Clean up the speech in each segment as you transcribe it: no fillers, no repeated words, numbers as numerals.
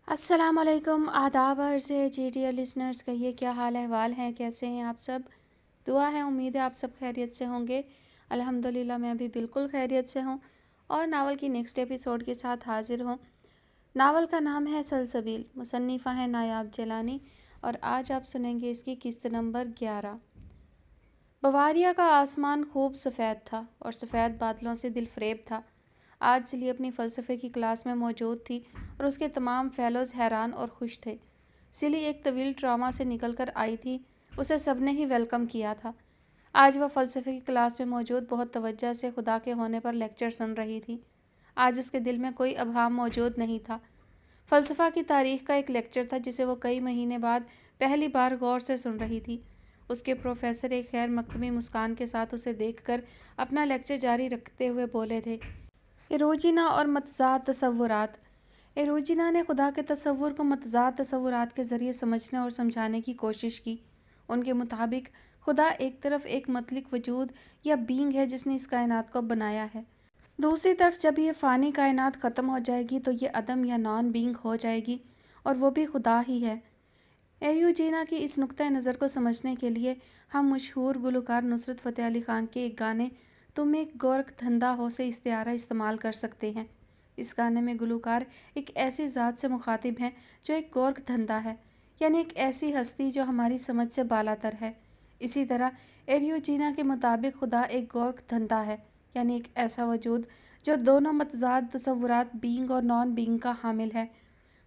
अस्सलाम वालेकुम, आदाब अर्ज़ है जी डियर लिसनर्स। कहिए क्या हाल अहवाल हैं, कैसे हैं आप सब। दुआ है, उम्मीद है आप सब खैरियत से होंगे। अल्हम्दुलिल्लाह मैं भी बिल्कुल खैरियत से हूँ और नावल की नेक्स्ट एपिसोड के साथ हाजिर हूँ। नावल का नाम है सलसबील, मुसन्निफ़ा है नायाब जलानी और आज आप सुनेंगे इसकी किस्त नंबर 11। बवारिया का आसमान खूब सफ़ेद था और सफ़ेद बादलों से दिलफरेब था। आज सिली अपनी फ़लसफ़े की क्लास में मौजूद थी और उसके तमाम फ़ेलोज़ हैरान और खुश थे। सिली एक तवील ट्रामा से निकल कर आई थी, उसे सब ने ही वेलकम किया था। आज वह फ़लसफ़े की क्लास में मौजूद बहुत तवज्जो से खुदा के होने पर लेक्चर सुन रही थी। आज उसके दिल में कोई अभाम मौजूद नहीं था। फ़लसफ़ा की तारीख़ का एक लेक्चर था जिसे वो कई महीने बाद पहली बार गौर से सुन रही थी। उसके प्रोफेसर एक खैर मकतमी मुस्कान के साथ उसे देखकर अपना लेक्चर जारी रखते हुए बोले थे, एरोजिना और मतज़ाद तसव्वुरात। एरोजिना ने खुदा के तसव्वुर को मतज़ाद तसव्वुरात के ज़रिए समझने और समझाने की कोशिश की। उनके मुताबिक खुदा एक तरफ एक मतलिक वजूद या बीइंग है जिसने इस कायनात को बनाया है। दूसरी तरफ जब ये फ़ानी कायनात ख़त्म हो जाएगी तो ये अदम या नॉन बीइंग हो जाएगी और वो भी खुदा ही है। एरियोजिना की इस नुक्ता नज़र को समझने के लिए हम मशहूर गुलकार नुसरत फ़तेह अली ख़ान के एक गाने तुम एक गोरख धंधा हो से इस्तिआरा इस्तेमाल कर सकते हैं। इस गाने में गुलकार एक ऐसी ज़ात से मुखातिब हैं जो एक गोरख धंधा है, यानी एक ऐसी हस्ती जो हमारी समझ से बालातर है। इसी तरह एरियोजिना के मुताबिक खुदा एक गोरख धंधा है, यानी एक ऐसा वजूद जो दोनों मतज़ाद तसव्वुरात बीइंग और नॉन बीइंग का हामिल है।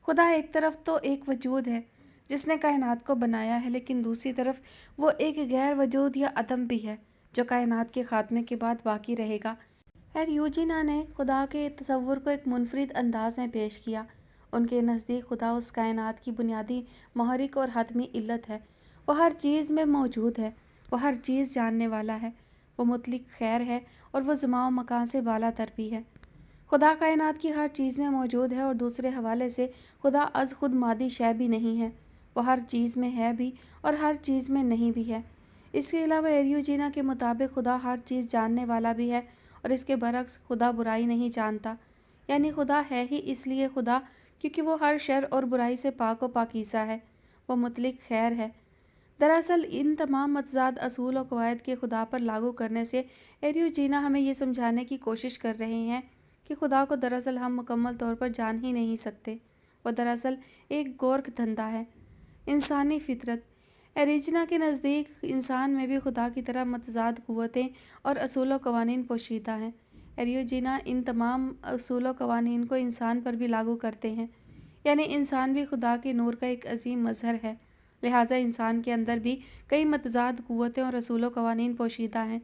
खुदा एक तरफ तो एक वजूद है जिसने कायनात को बनाया है, लेकिन दूसरी तरफ वो एक गैर वजूद या अदम भी है जो कायनात के ख़ात्मे के बाद बाकी रहेगा। एरियोजिना ने खुदा के तसव्वुर को एक मुनफरिद अंदाज में पेश किया। उनके नज़दीक खुदा उस कायनात की बुनियादी महरिक और हतमी इल्लत है। वो हर चीज़ में मौजूद है, वो हर चीज़ जानने वाला है, वो मुतलिक खैर है और वो ज़मा व मकान से बालातर भी है। खुदा कायनात की हर चीज़ में मौजूद है और दूसरे हवाले से खुदा अज़ खुद मादी शय भी नहीं है। वो हर चीज़ में है भी और हर चीज़ में नहीं भी है। इसके अलावा एरियोजिना के मुताबिक खुदा हर चीज़ जानने वाला भी है और इसके बरक्स खुदा बुराई नहीं जानता, यानी खुदा है ही इसलिए खुदा क्योंकि वो हर शर और बुराई से पाक व पाकीज़ा है, वो मुतलिक खैर है। दरअसल इन तमाम मतज़ाद असूल और कवायद के खुदा पर लागू करने से एरियोजिना हमें ये समझाने की कोशिश कर रहे हैं कि खुदा को दरअसल हम मुकम्मल तौर पर जान ही नहीं सकते। वो दरअसल एक गोरख धंधा है। इंसानी फितरत। एरिजिना के नज़दीक इंसान में भी खुदा की तरह मतज़ाद क़ुव्वतें और असूल व क़वानीन पोशीदा हैं। एरियोजिना इन तमाम असूल व क़वानीन को इंसान पर भी लागू करते हैं, यानी इंसान भी खुदा के नूर का एक अजीम मज़हर है। लिहाजा इंसान के अंदर भी कई मतज़ाद क़ुव्वतें और असूल व क़वानीन पोशीदा हैं।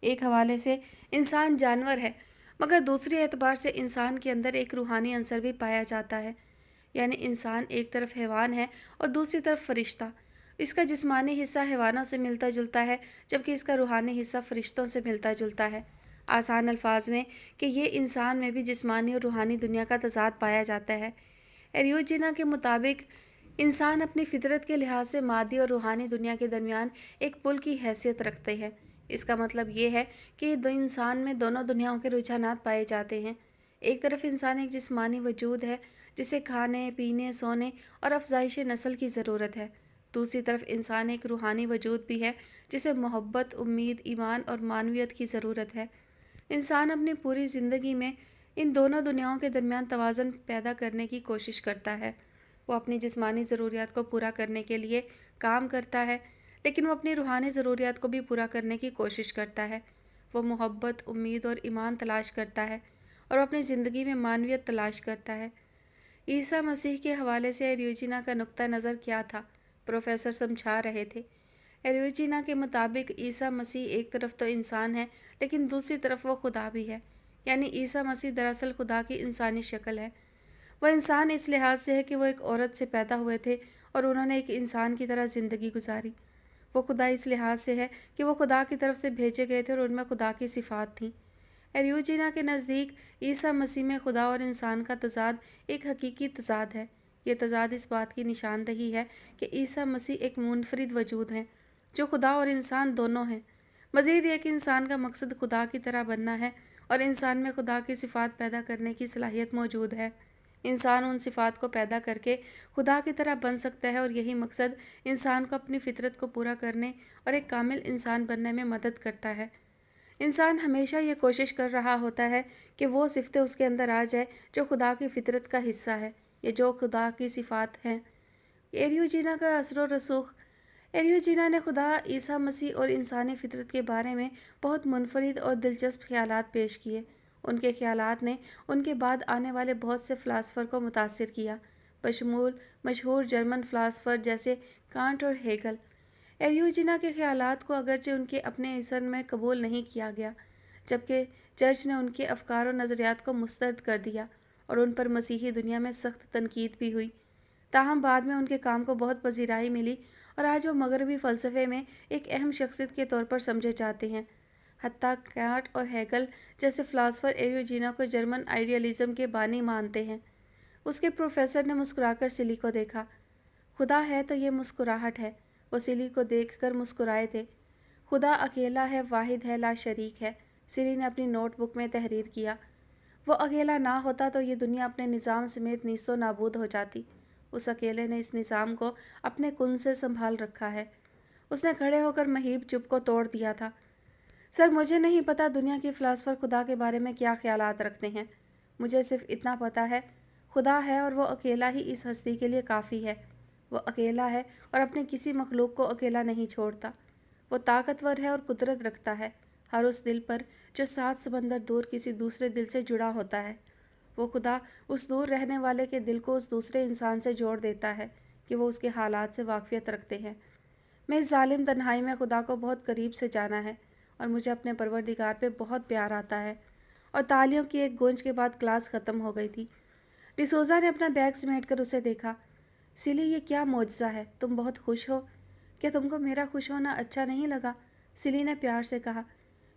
एक हवाले से इंसान जानवर है, मगर दूसरे एतबार से इंसान के अंदर एक रूहानी अंसर भी पाया जाता है, यानी इंसान एक तरफ हैवान है और दूसरी तरफ फरिश्ता। इसका जिस्मानी हिस्सा हैवानों से मिलता जुलता है, जबकि इसका रूहानी हिस्सा फरिश्तों से मिलता जुलता है। आसान अल्फाज में कि ये इंसान में भी जिस्मानी और रूहानी दुनिया का तज़ाद पाया जाता है। एरियोजिना के मुताबिक इंसान अपनी फितरत के लिहाज से मादी और रूहानी दुनिया के दरमियान एक पुल की हैसियत रखते हैं। इसका मतलब ये है कि दो इंसान में दोनों दुनियाओं के रुझानात पाए जाते हैं। एक तरफ इंसान एक जिस्मानी वजूद है जिसे खाने पीने सोने और अफजाइश नस्ल की ज़रूरत है। दूसरी तरफ इंसान एक रूहानी वजूद भी है जिसे मोहब्बत, उम्मीद, ईमान और मानवियत की ज़रूरत है। इंसान अपनी पूरी ज़िंदगी में इन दोनों दुनियाओं के दरमियान तवाज़न पैदा करने की कोशिश करता है। वो अपनी जिस्मानी ज़रूरियात को पूरा करने के लिए काम करता है, लेकिन वो अपनी रूहानी ज़रूरियात को भी पूरा करने की कोशिश करता है। वो मोहब्बत, उम्मीद और ईमान तलाश करता है और अपनी ज़िंदगी में मानवियत तलाश करता है। ईसा मसीह के हवाले से एरियोजिना का नुक्ता नज़र क्या था, प्रोफेसर समझा रहे थे। एरियोजिना के मुताबिक ईसा मसीह एक तरफ तो इंसान है, लेकिन दूसरी तरफ वो खुदा भी है, यानी ईसा मसीह दरअसल खुदा की इंसानी शक्ल है। वह इंसान इस लिहाज से है कि वो एक औरत से पैदा हुए थे और उन्होंने एक इंसान की तरह ज़िंदगी गुजारी। वो खुदा इस लिहाज से है कि वो खुदा की तरफ से भेजे गए थे और उनमें खुदा की सिफ़ात थीं। एरियोजिना के नज़दीक ईसा मसीह में खुदा और इंसान का तज़ाद एक हकीकी तज़ाद है। ये तज़ाद इस बात की निशानदही है कि ईसा मसीह एक मुनफरिद वजूद हैं जो खुदा और इंसान दोनों हैं। मज़ीद ये कि इंसान का मकसद खुदा की तरह बनना है और इंसान में खुदा की सिफ़ात पैदा करने की सलाहियत मौजूद है। انسان ان صفات کو پیدا کر کے خدا کی طرح بن سکتا ہے، اور یہی مقصد انسان کو اپنی فطرت کو پورا کرنے اور ایک کامل انسان بننے میں مدد کرتا ہے۔ انسان ہمیشہ یہ کوشش کر رہا ہوتا ہے کہ وہ صفتیں اس کے اندر آ جائے جو خدا کی فطرت کا حصہ ہے، یا جو خدا کی صفات ہیں۔ ایریوجینا کا اثر و رسوخ۔ ایریوجینا نے خدا، عیسیٰ مسیح اور انسانی فطرت کے بارے میں بہت منفرد اور دلچسپ خیالات پیش کیے۔ ان کے خیالات نے ان کے بعد آنے والے بہت سے فلاسفر کو متاثر کیا، بشمول مشہور جرمن فلاسفر جیسے کانٹ اور ہیگل۔ ایریوجینا کے خیالات کو اگرچہ ان کے اپنے اثر میں قبول نہیں کیا گیا، جبکہ چرچ نے ان کے افکار و نظریات کو مسترد کر دیا اور ان پر مسیحی دنیا میں سخت تنقید بھی ہوئی، تاہم بعد میں ان کے کام کو بہت پذیرائی ملی اور آج وہ مغربی فلسفے میں ایک اہم شخصیت کے طور پر سمجھے جاتے ہیں۔ حتیٰ کانٹ اور ہیگل جیسے فلاسفر ایریوجینا کو جرمن آئیڈیالزم کے بانی مانتے ہیں۔ اس کے پروفیسر نے مسکرا کر سلی کو دیکھا۔ خدا ہے تو یہ مسکراہٹ ہے۔ وہ سلی کو دیکھ کر مسکرائے تھے۔ خدا اکیلا ہے، واحد ہے، لا شریک ہے، سلی نے اپنی نوٹ بک میں تحریر کیا۔ وہ اکیلا نہ ہوتا تو یہ دنیا اپنے نظام سمیت نیست و نابود ہو جاتی۔ اس اکیلے نے اس نظام کو اپنے کن سے سنبھال رکھا ہے۔ اس نے کھڑے ہو کر مہیب چپ کو توڑ دیا تھا۔ سر، مجھے نہیں پتا دنیا کے فلاسفر خدا کے بارے میں کیا خیالات رکھتے ہیں۔ مجھے صرف اتنا پتا ہے، خدا ہے اور وہ اکیلا ہی اس ہستی کے لیے کافی ہے۔ وہ اکیلا ہے اور اپنے کسی مخلوق کو اکیلا نہیں چھوڑتا۔ وہ طاقتور ہے اور قدرت رکھتا ہے ہر اس دل پر جو 7 سمندر دور کسی دوسرے دل سے جڑا ہوتا ہے۔ وہ خدا اس دور رہنے والے کے دل کو اس دوسرے انسان سے جوڑ دیتا ہے کہ وہ اس کے حالات سے واقفیت رکھتے ہیں۔ میں اس ظالم تنہائی میں خدا کو بہت قریب سے جانا ہے اور مجھے اپنے پروردگار پہ بہت پیار آتا ہے۔ اور تالیوں کی ایک گونج کے بعد کلاس ختم ہو گئی تھی۔ ڈسوزا نے اپنا بیگ سمیٹ کر اسے دیکھا۔ سلی، یہ کیا معجزہ ہے، تم بہت خوش ہو۔ کیا تم کو میرا خوش ہونا اچھا نہیں لگا؟ سلی نے پیار سے کہا۔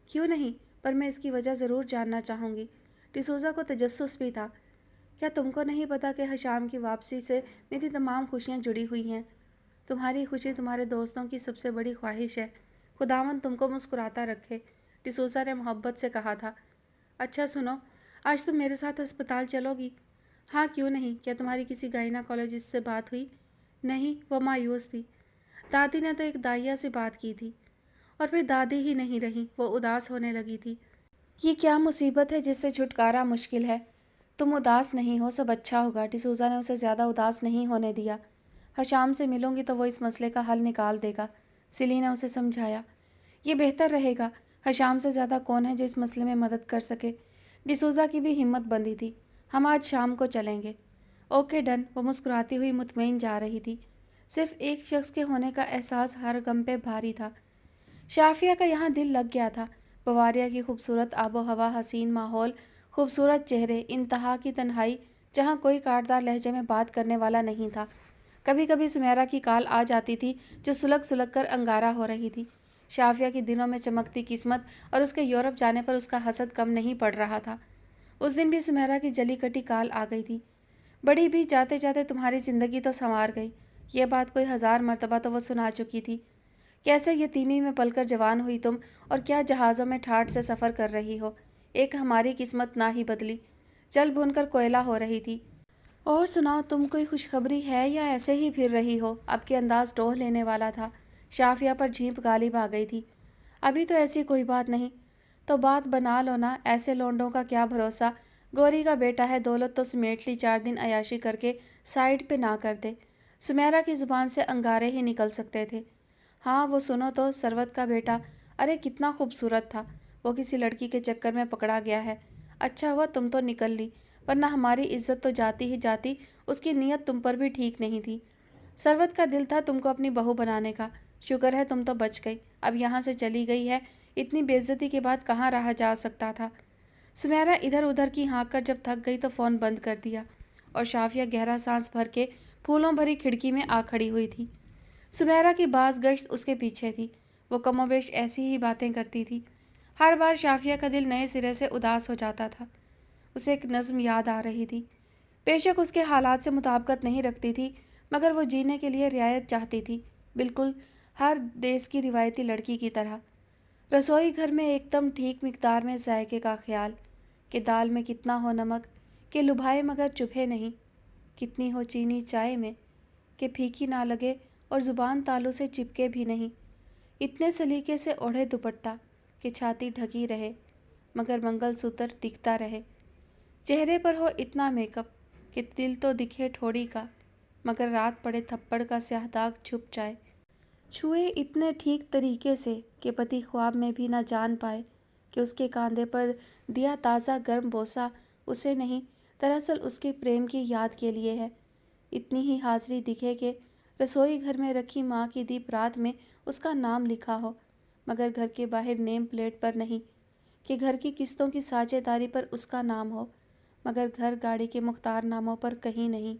کیوں نہیں، پر میں اس کی وجہ ضرور جاننا چاہوں گی۔ ڈسوزا کو تجسس بھی تھا۔ کیا تم کو نہیں پتا کہ حشام کی واپسی سے میری تمام خوشیاں جڑی ہوئی ہیں؟ تمہاری خوشی تمہارے دوستوں کی سب سے بڑی خواہش ہے۔ خداوند تم کو مسکراتا رکھے، ڈسوزا نے محبت سے کہا تھا۔ اچھا سنو، آج تم میرے ساتھ ہسپتال چلو گی؟ ہاں، کیوں نہیں۔ کیا تمہاری کسی گائناکولوجسٹ سے بات ہوئی؟ نہیں، وہ مایوس تھی۔ دادی نے تو ایک دائیا سے بات کی تھی، اور پھر دادی ہی نہیں رہی، وہ اداس ہونے لگی تھی۔ یہ کیا مصیبت ہے جس سے چھٹکارا مشکل ہے؟ تم اداس نہیں ہو، سب اچھا ہوگا۔ ڈسوزا نے اسے زیادہ اداس نہیں ہونے دیا۔ حشام سے ملوں گی تو وہ اس مسئلے کا حل نکال دے گا، سلی نے اسے سمجھایا۔ یہ بہتر رہے گا۔ حشام سے زیادہ کون ہے جو اس مسئلے میں مدد کر سکے؟ ڈسوزا کی بھی ہمت بندھی تھی۔ ہم آج شام کو چلیں گے۔ Okay done. وہ مسکراتی ہوئی مطمئن جا رہی تھی۔ صرف ایک شخص کے ہونے کا احساس ہر غم پہ بھاری تھا۔ شافیہ کا یہاں دل لگ گیا تھا۔ بواریا کی خوبصورت آب و ہوا، حسین ماحول، خوبصورت چہرے، انتہا کی تنہائی جہاں کوئی کاٹدار لہجے میں بات کرنے والا نہیں تھا۔ کبھی کبھی سمیرا کی کال آ جاتی تھی جو سلگ سلگ کر انگارہ ہو رہی تھی۔ شافیہ کی دنوں میں چمکتی قسمت اور اس کے یورپ جانے پر اس کا حسد کم نہیں پڑ رہا تھا۔ اس دن بھی سمیرا کی جلی کٹی کال آ گئی تھی۔ بڑی بھی، جاتے جاتے تمہاری زندگی تو سنوار گئی۔ یہ بات کوئی 1000 مرتبہ تو وہ سنا چکی تھی۔ کیسے یتیمی میں پل کر جوان ہوئی تم، اور کیا جہازوں میں ٹھاٹھ سے سفر کر رہی ہو۔ ایک ہماری قسمت نہ ہی بدلی، چل بھون کر کوئلہ ہو رہی تھی۔ اور سناؤ، تم کوئی خوشخبری ہے یا ایسے ہی پھر رہی ہو؟ اب کے انداز ٹوہ لینے والا تھا۔ شافیہ پر جھیپ غالب آ گئی تھی۔ ابھی تو ایسی کوئی بات نہیں۔ تو بات بنا لو نا، ایسے لونڈوں کا کیا بھروسہ۔ گوری کا بیٹا ہے، دولت تو سمیٹ لی، 4 دن عیاشی کر کے سائیڈ پہ نہ کر دے۔ سمیرا کی زبان سے انگارے ہی نکل سکتے تھے۔ ہاں، وہ سنو تو، ثروت کا بیٹا، ارے کتنا خوبصورت تھا۔ وہ کسی لڑکی کے چکر میں پکڑا گیا ہے۔ اچھا ہوا تم تو نکل لی، ورنہ ہماری عزت تو جاتی ہی جاتی۔ اس کی نیت تم پر بھی ٹھیک نہیں تھی۔ ثروت کا دل تھا تم کو اپنی بہو بنانے کا۔ شکر ہے تم تو بچ گئی، اب یہاں سے چلی گئی ہے۔ اتنی بے عزتی کے بعد کہاں رہا جا سکتا تھا۔ سمیرا ادھر ادھر کی ہانک کر جب تھک گئی تو فون بند کر دیا، اور شافیہ گہرا سانس بھر کے پھولوں بھری کھڑکی میں آ کھڑی ہوئی تھی۔ سمیرا کی باز گشت اس کے پیچھے تھی۔ وہ کم و بیش ایسی ہی باتیں کرتی تھی۔ ہر بار شافیہ کا دل نئے سرے سے اداس ہو جاتا تھا۔ اسے ایک نظم یاد آ رہی تھی۔ بے شک اس کے حالات سے مطابقت نہیں رکھتی تھی، مگر وہ جینے کے لیے رعایت چاہتی تھی، بالکل ہر دیس کی روایتی لڑکی کی طرح۔ رسوئی گھر میں ایک دم ٹھیک مقدار میں ذائقے کا خیال، کہ دال میں کتنا ہو نمک، کہ لبھائے مگر چبھے نہیں۔ कितनी हो चीनी चाय में कि फीकी ना लगे और ज़ुबान तालू से चिपके भी नहीं। इतने सलीके से ओढ़े दुपट्टा कि छाती ढकी रहे मगर मंगलसूत्र दिखता रहे। चेहरे पर हो इतना मेकअप कि दिल तो दिखे ठोड़ी का मगर रात पड़े थप्पड़ का स्याह दाग छुप जाए। छुए इतने ठीक तरीके से कि पति ख्वाब में भी ना जान पाए कि उसके कांधे पर दिया ताज़ा गर्म बोसा उसे नहीं, दरअसल उसके प्रेम की याद के लिए है। इतनी ही हाजिरी दिखे कि रसोई घर में रखी माँ की दीप रात में उसका नाम लिखा हो मगर घर के बाहर नेम प्लेट पर नहीं, कि घर की किस्तों की साझेदारी पर उसका नाम हो मगर घर गाड़ी के मुख्तार नामों पर कहीं नहीं।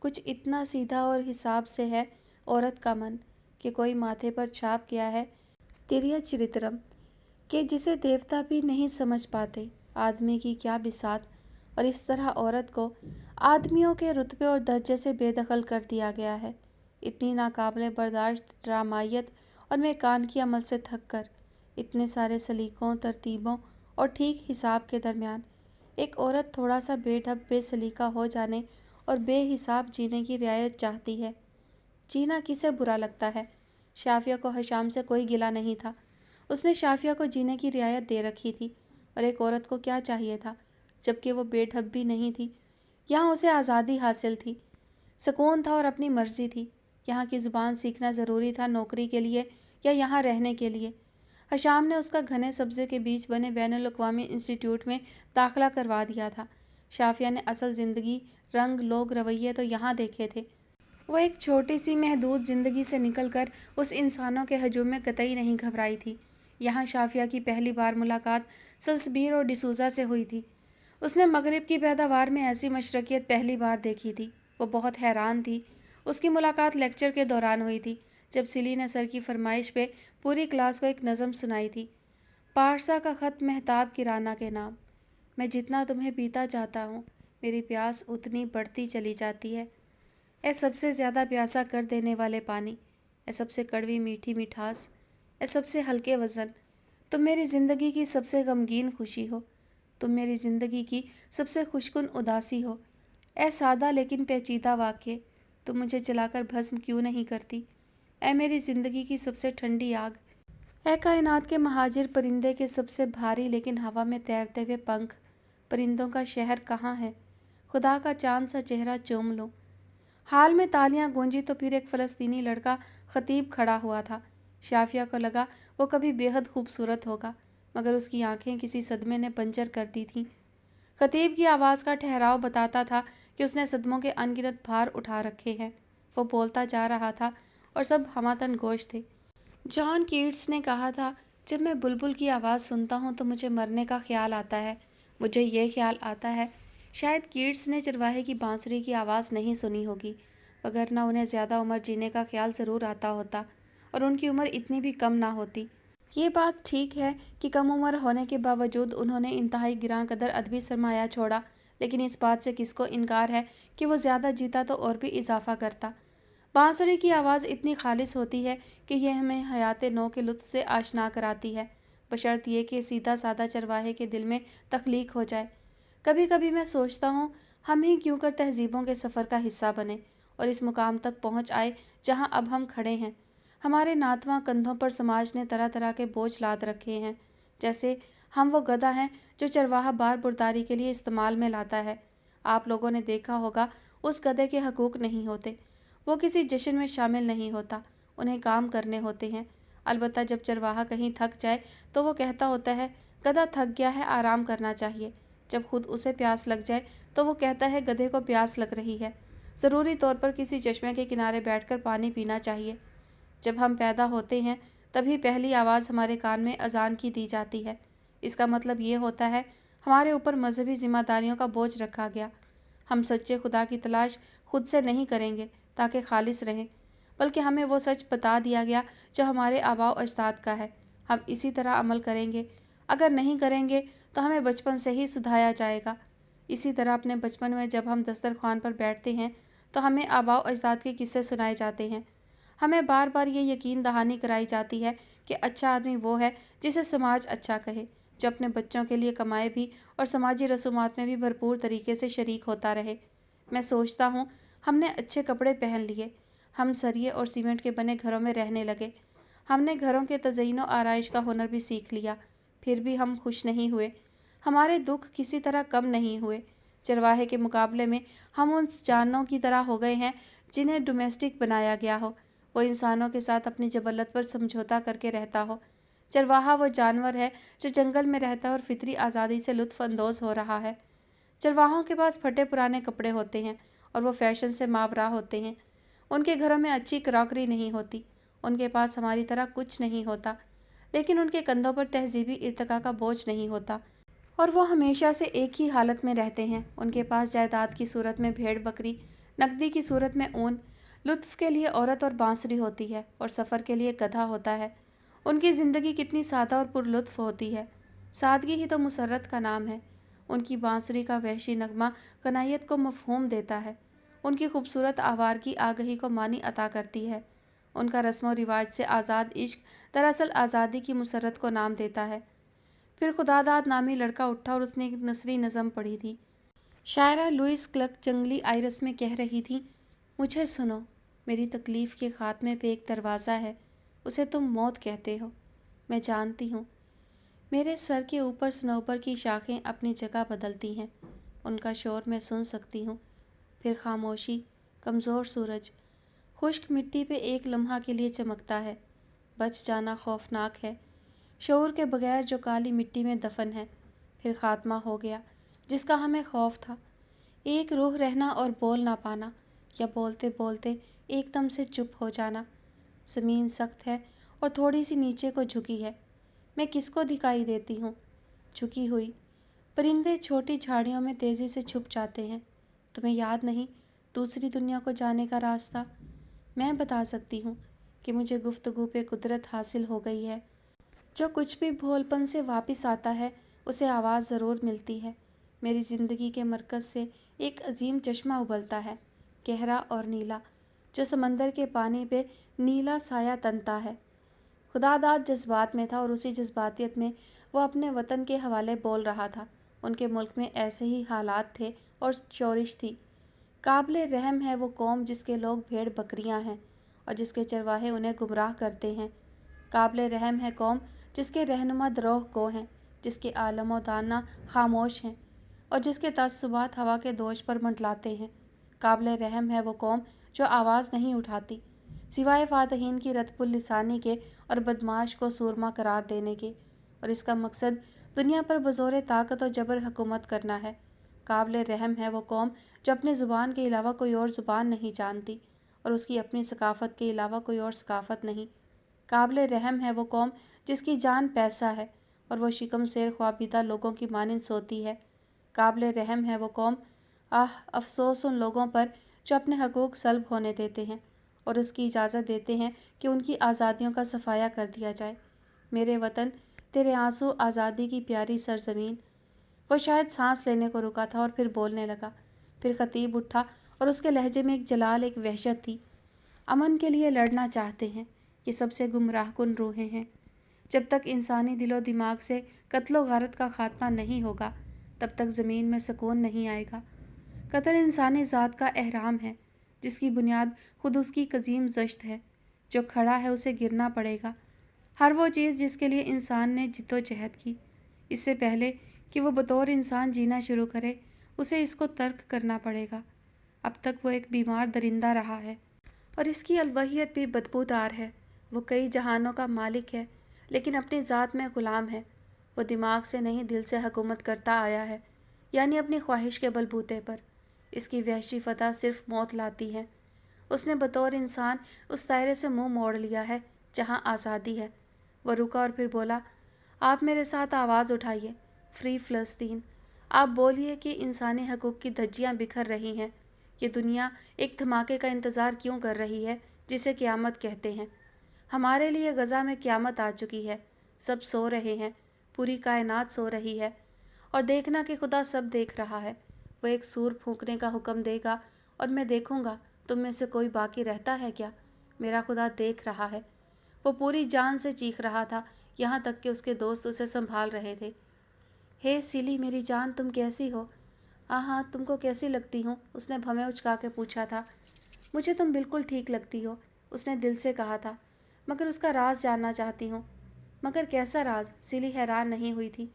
कुछ इतना सीधा और हिसाब से है औरत का मन कि कोई माथे पर छाप गया है तिर्य चरित्रम कि जिसे देवता भी नहीं समझ पाते आदमी की क्या बिसात। और इस तरह औरत को आदमियों के रुतबे और दर्जे से बेदखल कर दिया गया है। इतनी नाकाबिले बर्दाश्त ड्रामायत और मैं कान की अमल से थक कर इतने सारे सलीकों तरतीबों और ठीक हिसाब के दरमियान एक औरत थोड़ा सा बेढब बेसलीका हो जाने और बेहिसाब जीने की रियायत चाहती है। जीना किसे बुरा लगता है? शाफिया को हशाम से कोई गिला नहीं था। उसने शाफिया को जीने की रियायत दे रखी थी और एक औरत को क्या चाहिए था जबकि वो बेढब भी नहीं थी। यहाँ उसे आज़ादी हासिल थी, सुकून था और अपनी मर्जी थी। यहाँ की ज़ुबान सीखना ज़रूरी था नौकरी के लिए या यहाँ रहने के लिए। हशाम ने उसका घने सब्ज़े के बीच बने बैनुल अक़वामी इंस्टीट्यूट में दाखिला करवा दिया था। शाफिया ने असल ज़िंदगी, रंग, लोग, रवैये तो यहाँ देखे थे। वो एक छोटी सी महदूद ज़िंदगी से निकलकर उस इंसानों के हजूम में कतई नहीं घबराई थी। यहाँ शाफिया की पहली बार मुलाकात सल्सबीर और डिसूज़ा से हुई थी। उसने मगरिब की पैदावार में ऐसी मशरकियत पहली बार देखी थी। वो बहुत हैरान थी। उसकी मुलाकात लेक्चर के दौरान हुई थी जब सिली ने सर की फरमाइश पे पूरी क्लास को एक नज़म सुनाई थी। पारसा का ख़त महताब किराना के नाम। मैं जितना तुम्हें पीता जाता हूँ मेरी प्यास उतनी बढ़ती चली जाती है। ए सबसे ज़्यादा प्यासा कर देने वाले पानी, ए सबसे कड़वी मीठी मिठास, ए सबसे हल्के वज़न, तुम मेरी ज़िंदगी की सबसे गमगीन खुशी हो, तुम मेरी ज़िंदगी की सबसे खुशकुन उदासी हो। ए सादा लेकिन पेचीदा वाक़े, तुम मुझे जलाकर भस्म क्यों नहीं करती। ए मेरी ज़िंदगी की सबसे ठंडी आग, ए कायनात के महाजिर परिंदे के सबसे भारी लेकिन हवा में तैरते हुए पंख। परिंदों का शहर कहाँ है? खुदा का चांद सा चेहरा चूम लूँ। हाल में तालियां गूंजी तो फिर एक फ़लस्तीनी लड़का ख़तीब खड़ा हुआ था। शाफिया को लगा वो कभी बेहद खूबसूरत होगा मगर उसकी आंखें किसी सदमे ने पंचर कर दी थीं। ख़तीब की आवाज़ का ठहराव बताता था कि उसने सदमों के अनगिनत भार उठा रखे हैं। वो बोलता जा रहा था और सब हमातन गोश थे। जॉन कीट्स ने कहा था, जब मैं बुलबुल की आवाज़ सुनता हूँ तो मुझे मरने का ख्याल आता है। मुझे ये ख्याल आता है शायद कीट्स ने चरवाहे की बांसुरी की आवाज़ नहीं सुनी होगी, वगरना उन्हें ज़्यादा उम्र जीने का ख्याल ज़रूर आता होता और उनकी उम्र इतनी भी कम ना होती। ये बात ठीक है कि कम उम्र होने के बावजूद उन्होंने इंतहाई गिरां कदर अदबी सरमाया छोड़ा, लेकिन इस बात से किसको इनकार है कि वो ज़्यादा जीता तो और भी इजाफा करता। बांसुरी की आवाज़ इतनी खालिस होती है कि यह हमें हयात नौ के लुत्फ़ से आशना कराती है, बशर्त ये कि सीधा सादा चरवाहे के दिल में तख्लीक हो जाए। कभी कभी मैं सोचता हूँ हम ही क्यों कर तहजीबों के सफ़र का हिस्सा बने और इस मुकाम तक पहुँच आए जहाँ अब हम खड़े हैं। हमारे नातवां कंधों पर समाज ने तरह तरह के बोझ लाद रखे हैं, जैसे हम वो गधा हैं जो चरवाहा बार बुरदारी के लिए इस्तेमाल में लाता है। आप लोगों ने देखा होगा उस गधे के हकूक़ नहीं होते, वो किसी जश्न में शामिल नहीं होता, उन्हें काम करने होते हैं। अलबत्ता जब चरवाहा कहीं थक जाए तो वो कहता होता है गधा थक गया है, आराम करना चाहिए। जब खुद उसे प्यास लग जाए तो वो कहता है गधे को प्यास लग रही है, ज़रूरी तौर पर किसी चश्मे के किनारे बैठकर पानी पीना चाहिए। जब हम पैदा होते हैं तभी पहली आवाज़ हमारे कान में अजान की दी जाती है। इसका मतलब ये होता है हमारे ऊपर मजहबी जिम्मेदारियों का बोझ रखा गया। हम सच्चे खुदा की तलाश खुद से नहीं करेंगे ताकि खालिस रहें, बल्कि हमें वो सच बता दिया गया जो हमारे आबाओ अजदाद का है। हम इसी तरह अमल करेंगे। अगर नहीं करेंगे तो हमें बचपन से ही सुधाया जाएगा। इसी तरह अपने बचपन में जब हम दस्तरखान पर बैठते हैं तो हमें आबाओ अजदाद के किस्से सुनाए जाते हैं। हमें बार बार ये यकीन दहानी कराई जाती है कि अच्छा आदमी वो है जिसे समाज अच्छा कहे, जो अपने बच्चों के लिए कमाए भी और समाजी रसूमात में भी भरपूर तरीके से शरीक होता रहे। मैं सोचता हूँ हमने अच्छे कपड़े पहन लिए, हम सरिये और सीमेंट के बने घरों में रहने लगे, हमने घरों के तज़यीन व आराइश का हुनर भी सीख लिया, फिर भी हम खुश नहीं हुए। हमारे दुख किसी तरह कम नहीं हुए। चरवाहे के मुकाबले में हम उन जानवरों की तरह हो गए हैं जिन्हें डोमेस्टिक बनाया गया हो, वो इंसानों के साथ अपनी जबलत पर समझौता करके रहता हो। चरवाहा वो जानवर है जो जंगल में रहता है और फितरी आज़ादी से लुत्फ़ अंदोज़ हो रहा है। चरवाहों के पास फटे पुराने कपड़े होते हैं और वो फैशन से मावरा होते हैं। उनके घरों में अच्छी क्रॉकरी नहीं होती, उनके पास हमारी तरह कुछ नहीं होता, लेकिन उनके कंधों पर तहजीबी इर्तिका का बोझ नहीं होता और वो हमेशा से एक ही हालत में रहते हैं। उनके पास जायदाद की सूरत में भेड़ बकरी, नकदी की सूरत में ऊन, लुत्फ़ के लिए औरत और बांसुरी होती है और सफ़र के लिए गधा होता है। उनकी ज़िंदगी कितनी सादा और पुरलुत्फ़ होती है। सादगी ही तो मुसर्रत का नाम है। उनकी बांसुरी का वहशी नगमा कनायत को मफ़हूम देता है। उनकी खूबसूरत आवारगी आगही को मानी अता करती है। उनका रस्म व रिवाज से आज़ाद इश्क दरअसल आज़ादी की मुसर्रत को नाम देता है। फिर खुदादाद नामी लड़का उठा और उसने एक नसरी नज़म पढ़ी थी। शायरा लुइस क्लर्क जंगली आयरस में कह रही थी, मुझे सुनो, मेरी तकलीफ़ के ख़ात्मे पे एक दरवाज़ा है, उसे तुम मौत कहते हो। मैं जानती हूँ मेरे सर के ऊपर सनोबर की शाखें अपनी जगह बदलती हैं, उनका शोर मैं सुन सकती हूँ। फिर खामोशी, कमज़ोर सूरज खुश्क मिट्टी पे एक लम्हा के लिए चमकता है। बच जाना खौफनाक है, शऊर के बगैर जो काली मिट्टी में दफन है। फिर खात्मा हो गया जिसका हमें खौफ था। एक रूह रहना और बोल ना पाना, या बोलते बोलते एकदम से चुप हो जाना। ज़मीन सख्त है और थोड़ी सी नीचे को झुकी है। मैं किसको दिखाई देती हूँ? झुकी हुई। परिंदे छोटी झाड़ियों में तेज़ी से छुप जाते हैं। तुम्हें याद नहीं दूसरी दुनिया को जाने का रास्ता? मैं बता सकती हूँ कि मुझे गुफ्तगू पे कुदरत हासिल हो गई है। जो कुछ भी भोलपन से वापस आता है उसे आवाज़ ज़रूर मिलती है। मेरी ज़िंदगी के मरकज़ से एक अजीम चश्मा उबलता है, गहरा और नीला, जो समंदर के पानी पे नीला साया तनता है। खुदादाद जज्बात में था और उसी जज्बातियत में वो अपने वतन के हवाले बोल रहा था। उनके मुल्क में ऐसे ही हालात थे और शोरिश थी। काबिले रहम है वो कौम जिसके लोग भेड़ बकरियां हैं और जिसके चरवाहे उन्हें गुमराह करते हैं। काबिले रहम है कौम जिसके रहनुमा द्रोह को हैं, जिसके आलम व दाना खामोश हैं और जिसके तअस्सुबात हवा के दोष पर मंडलाते हैं। काबिले रहम है वो कौम जो आवाज़ नहीं उठाती, सिवाय फ़ातहीन की रतबुल लिसानी के और बदमाश को सूरमा करार देने के, और इसका मकसद दुनिया पर बज़ोर ताकत और जबर हुकूमत करना है। काबिले रहम है वो कौम जो अपनी ज़ुबान के अलावा कोई और ज़ुबान नहीं जानती और उसकी अपनी सकाफ़त के अलावा कोई और सकाफ़त नहीं। काबिले रहम है वो कौम जिसकी जान पैसा है और वो शिकम शेर ख्वाबीदा लोगों की मानिंद सोती है। काबिले रहम है वो कौम, अफसोस उन लोगों पर जो अपने हकूक़ सल्ब होने देते हैं और उसकी इजाज़त देते हैं कि उनकी आज़ादियों का सफाया कर दिया जाए। मेरे वतन, तेरे आंसू आज़ादी की प्यारी सरज़मीन। वो शायद सांस लेने को रुका था और फिर बोलने लगा। फिर खतीब उठा और उसके लहजे में एक जलाल, एक वहशत थी। अमन के लिए लड़ना चाहते हैं, ये सबसे गुमराहकुन रूहें हैं। जब तक इंसानी दिलो दिमाग से कत्लो गारत का खात्मा नहीं होगा तब तक ज़मीन में सुकून नहीं आएगा। कत्ल इंसानी ज़ात का एहराम है जिसकी बुनियाद खुद उसकी कज़ीम ज़श्त है। जो खड़ा है उसे गिरना पड़ेगा। हर वो चीज़ जिसके लिए इंसान ने जिद्दोजहद की, इससे पहले कि वो बतौर इंसान जीना शुरू करे, उसे इसको तर्क करना पड़ेगा। अब तक वो एक बीमार दरिंदा रहा है और इसकी अलवहियत भी बदबूदार है। वो कई जहानों का मालिक है लेकिन अपनी ज़ात में ग़ुलाम है। वो दिमाग से नहीं दिल से हुकूमत करता आया है, यानी अपनी ख्वाहिश के बलबूते पर। इसकी वहशी फ़तह सिर्फ मौत लाती है। उसने बतौर इंसान उस दायरे से मुंह मोड़ लिया है जहाँ आज़ादी है। वो रुका और फिर बोला, आप मेरे साथ आवाज़ उठाइए, फ्री फ़लस्तीन। आप बोलिए कि इंसानी हकूक़ की धज्जियाँ बिखर रही हैं। ये दुनिया एक धमाके का इंतज़ार क्यों कर रही है जिसे क़यामत कहते हैं? हमारे लिए गज़ा में क़यामत आ चुकी है। सब सो रहे हैं, पूरी कायनात सो रही है और देखना कि खुदा सब देख रहा है। वो एक सूर फूंकने का हुक्म देगा और मैं देखूँगा तुम में से कोई बाकी रहता है क्या। मेरा खुदा देख रहा है। वो पूरी जान से चीख रहा था, यहाँ तक कि उसके दोस्त उसे संभाल रहे थे। हे सिली मेरी जान, तुम कैसी हो? हाँ हाँ, तुमको कैसी लगती हूँ? उसने भवें उचका के पूछा था। मुझे तुम बिल्कुल ठीक लगती हो, उसने दिल से कहा था, मगर उसका राज जानना चाहती हूँ। मगर कैसा राज? सिली हैरान नहीं हुई थी।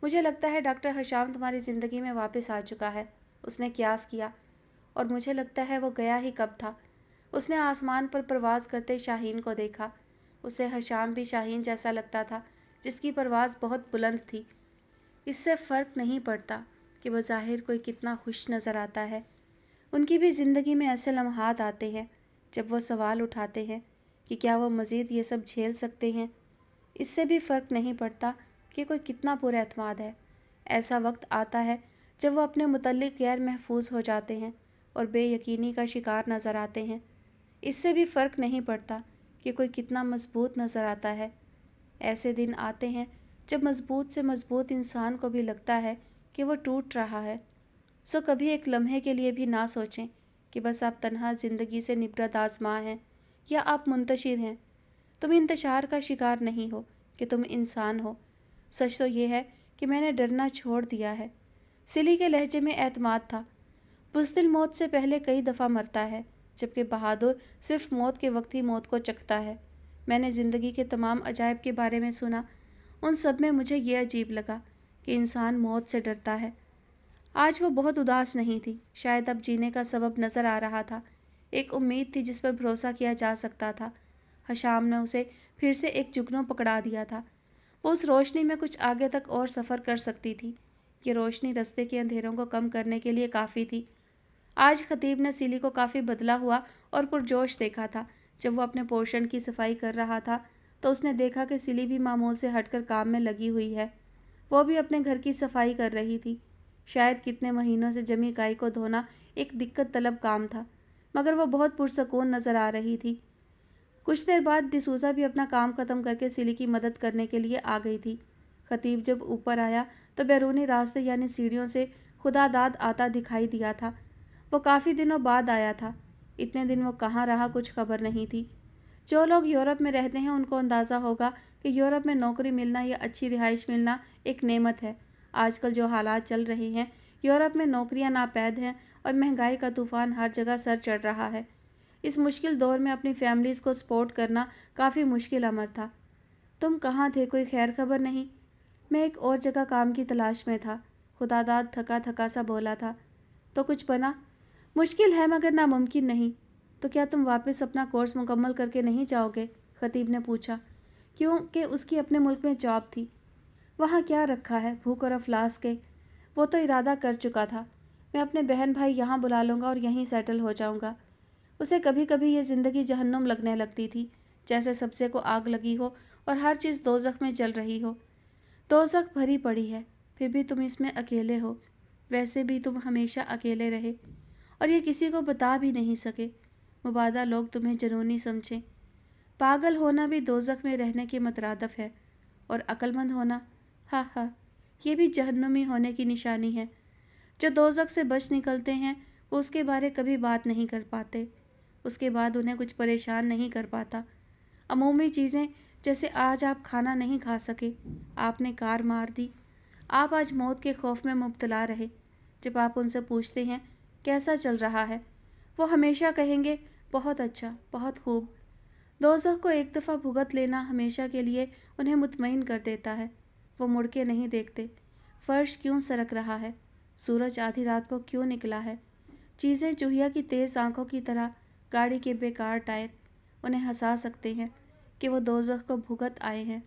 मुझे लगता है डॉक्टर हशाम तुम्हारी ज़िंदगी में वापस आ चुका है, उसने क्यास किया। और मुझे लगता है वो गया ही कब था। उसने आसमान पर परवाज़ करते शाहीन को देखा। उसे हशाम भी शाहीन जैसा लगता था, जिसकी परवाज़ बहुत बुलंद थी। इससे फ़र्क नहीं पड़ता कि बज़ाहिर कोई कितना खुश नज़र आता है। उनकी भी ज़िंदगी में ऐसे लम्हात आते हैं जब वो सवाल उठाते हैं कि क्या वो मज़ीद ये सब झेल सकते हैं। इससे भी फ़र्क नहीं पड़ता कि कोई कितना पुरएतमाद है। ऐसा वक्त आता है जब वो अपने मुतल्लिक़ गैर महफूज हो जाते हैं और बेयकीनी का शिकार नज़र आते हैं। इससे भी फ़र्क नहीं पड़ता कि कोई कितना मजबूत नज़र आता है। ऐसे दिन आते हैं जब मजबूत से मजबूत इंसान को भी लगता है कि वो टूट रहा है। सो कभी एक लम्हे के लिए भी ना सोचें कि बस आप तन्हा ज़िंदगी से निबरत आज़मा हैं या आप मुंतशिर हैं। तुम इंतशार का शिकार नहीं हो कि तुम इंसान हो। सच तो ये है कि मैंने डरना छोड़ दिया है। सिली के लहजे में एतमाद था। बुज़दिल मौत से पहले कई दफ़ा मरता है, जबकि बहादुर सिर्फ मौत के वक्त ही मौत को चखता है। मैंने ज़िंदगी के तमाम अजायब के बारे में सुना। उन सब में मुझे ये अजीब लगा कि इंसान मौत से डरता है। आज वो बहुत उदास नहीं थी। शायद अब जीने का सबब नज़र आ रहा था। एक उम्मीद थी जिस पर भरोसा किया जा सकता था। हशाम ने उसे फिर से एक जुगनू पकड़ा दिया था। वो उस रोशनी में कुछ आगे तक और सफ़र कर सकती थी। ये रोशनी रास्ते के अंधेरों को कम करने के लिए काफ़ी थी। आज खतीब ने सिली को काफ़ी बदला हुआ और पुरजोश देखा था। जब वो अपने पोर्शन की सफाई कर रहा था तो उसने देखा कि सिली भी मामूल से हटकर काम में लगी हुई है। वो भी अपने घर की सफाई कर रही थी। शायद कितने महीनों से जमी गाय को धोना एक दिक्कत तलब काम था, मगर वो बहुत पुरसकून नज़र आ रही थी। कुछ देर बाद डिसूज़ा भी अपना काम ख़त्म करके सिली की मदद करने के लिए आ गई थी। खतीब जब ऊपर आया तो बैरूनी रास्ते यानी सीढ़ियों से खुदादाद आता दिखाई दिया था। वो काफ़ी दिनों बाद आया था। इतने दिन वो कहाँ रहा कुछ खबर नहीं थी। जो लोग यूरोप में रहते हैं उनको अंदाज़ा होगा कि यूरोप में नौकरी मिलना या अच्छी रिहाइश मिलना एक नेमत है। आजकल जो हालात चल रहे हैं, यूरोप में नौकरियां नापैद हैं और महंगाई का तूफ़ान हर जगह सर चढ़ रहा है। इस मुश्किल दौर में अपनी फैमिलीज़ को सपोर्ट करना काफ़ी मुश्किल अमर था। तुम कहाँ थे? कोई खैर खबर नहीं? मैं एक और जगह काम की तलाश में था, खुदादाद थका थका सा बोला था। तो कुछ बना? मुश्किल है मगर नामुमकिन नहीं। तो क्या तुम वापस अपना कोर्स मुकम्मल करके नहीं जाओगे? खतीब ने पूछा। क्योंकि उसकी अपने मुल्क में जॉब थी। वहाँ क्या रखा है भूख और अफलास के। वो तो इरादा कर चुका था। मैं अपने बहन भाई यहाँ बुला लूँगा और यहीं सेटल हो जाऊँगा। उसे कभी कभी ये ज़िंदगी जहन्नुम लगने लगती थी, जैसे सबसे को आग लगी हो और हर चीज़ दोज़ख में जल रही हो। दोज़ख भरी पड़ी है, फिर भी तुम इसमें अकेले हो। वैसे भी तुम हमेशा अकेले रहे और ये किसी को बता भी नहीं सके। मुबादा लोग तुम्हें जनूनी समझें। पागल होना भी दोज़ख में रहने के मतरादफ है, और अक्लमंद होना, हाँ हाँ, ये भी जहन्नुमी होने की निशानी है। जो दोज़ख से बच निकलते हैं वो उसके बारे कभी बात नहीं कर पाते। उसके बाद उन्हें कुछ परेशान नहीं कर पाता। अमूमी चीज़ें, जैसे आज आप खाना नहीं खा सके, आपने कार मार दी, आप आज मौत के खौफ में मुब्तला रहे। जब आप उनसे पूछते हैं कैसा चल रहा है, वो हमेशा कहेंगे बहुत अच्छा, बहुत खूब। दोज़ख को एक दफ़ा भुगत लेना हमेशा के लिए उन्हें मुतमईन कर देता है। वो मुड़ के नहीं देखते। फ़र्श क्यों सरक रहा है? सूरज आधी रात को क्यों निकला है? चीज़ें चूहिया की तेज़ आंखों की तरह, गाड़ी के बेकार टायर उन्हें हंसा सकते हैं कि वो दोज़ख को भुगत आए हैं।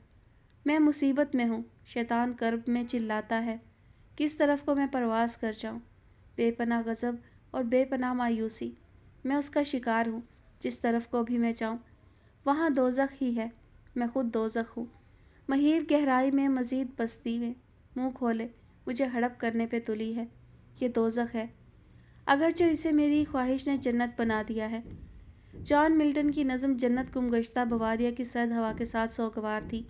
मैं मुसीबत में हूँ, शैतान कर्ब में चिल्लाता है। किस तरफ को मैं परवास कर जाऊँ? बेपनाह गज़ब और बेपनाह मायूसी, मैं उसका शिकार हूँ। जिस तरफ को भी मैं जाऊँ वहाँ दोज़ख ही है। मैं खुद दोज़ख हूँ। महीर गहराई में मज़ीद बस्ती में मुँह खोले मुझे हड़प करने पे तुली है। ये दोज़ख है, अगरचे इसे मेरी ख्वाहिश ने जन्नत बना दिया है। जॉन मिल्टन की नज़म जन्नत गुमगश्ता बवारिया की सर्द हवा के साथ सोगवार थी।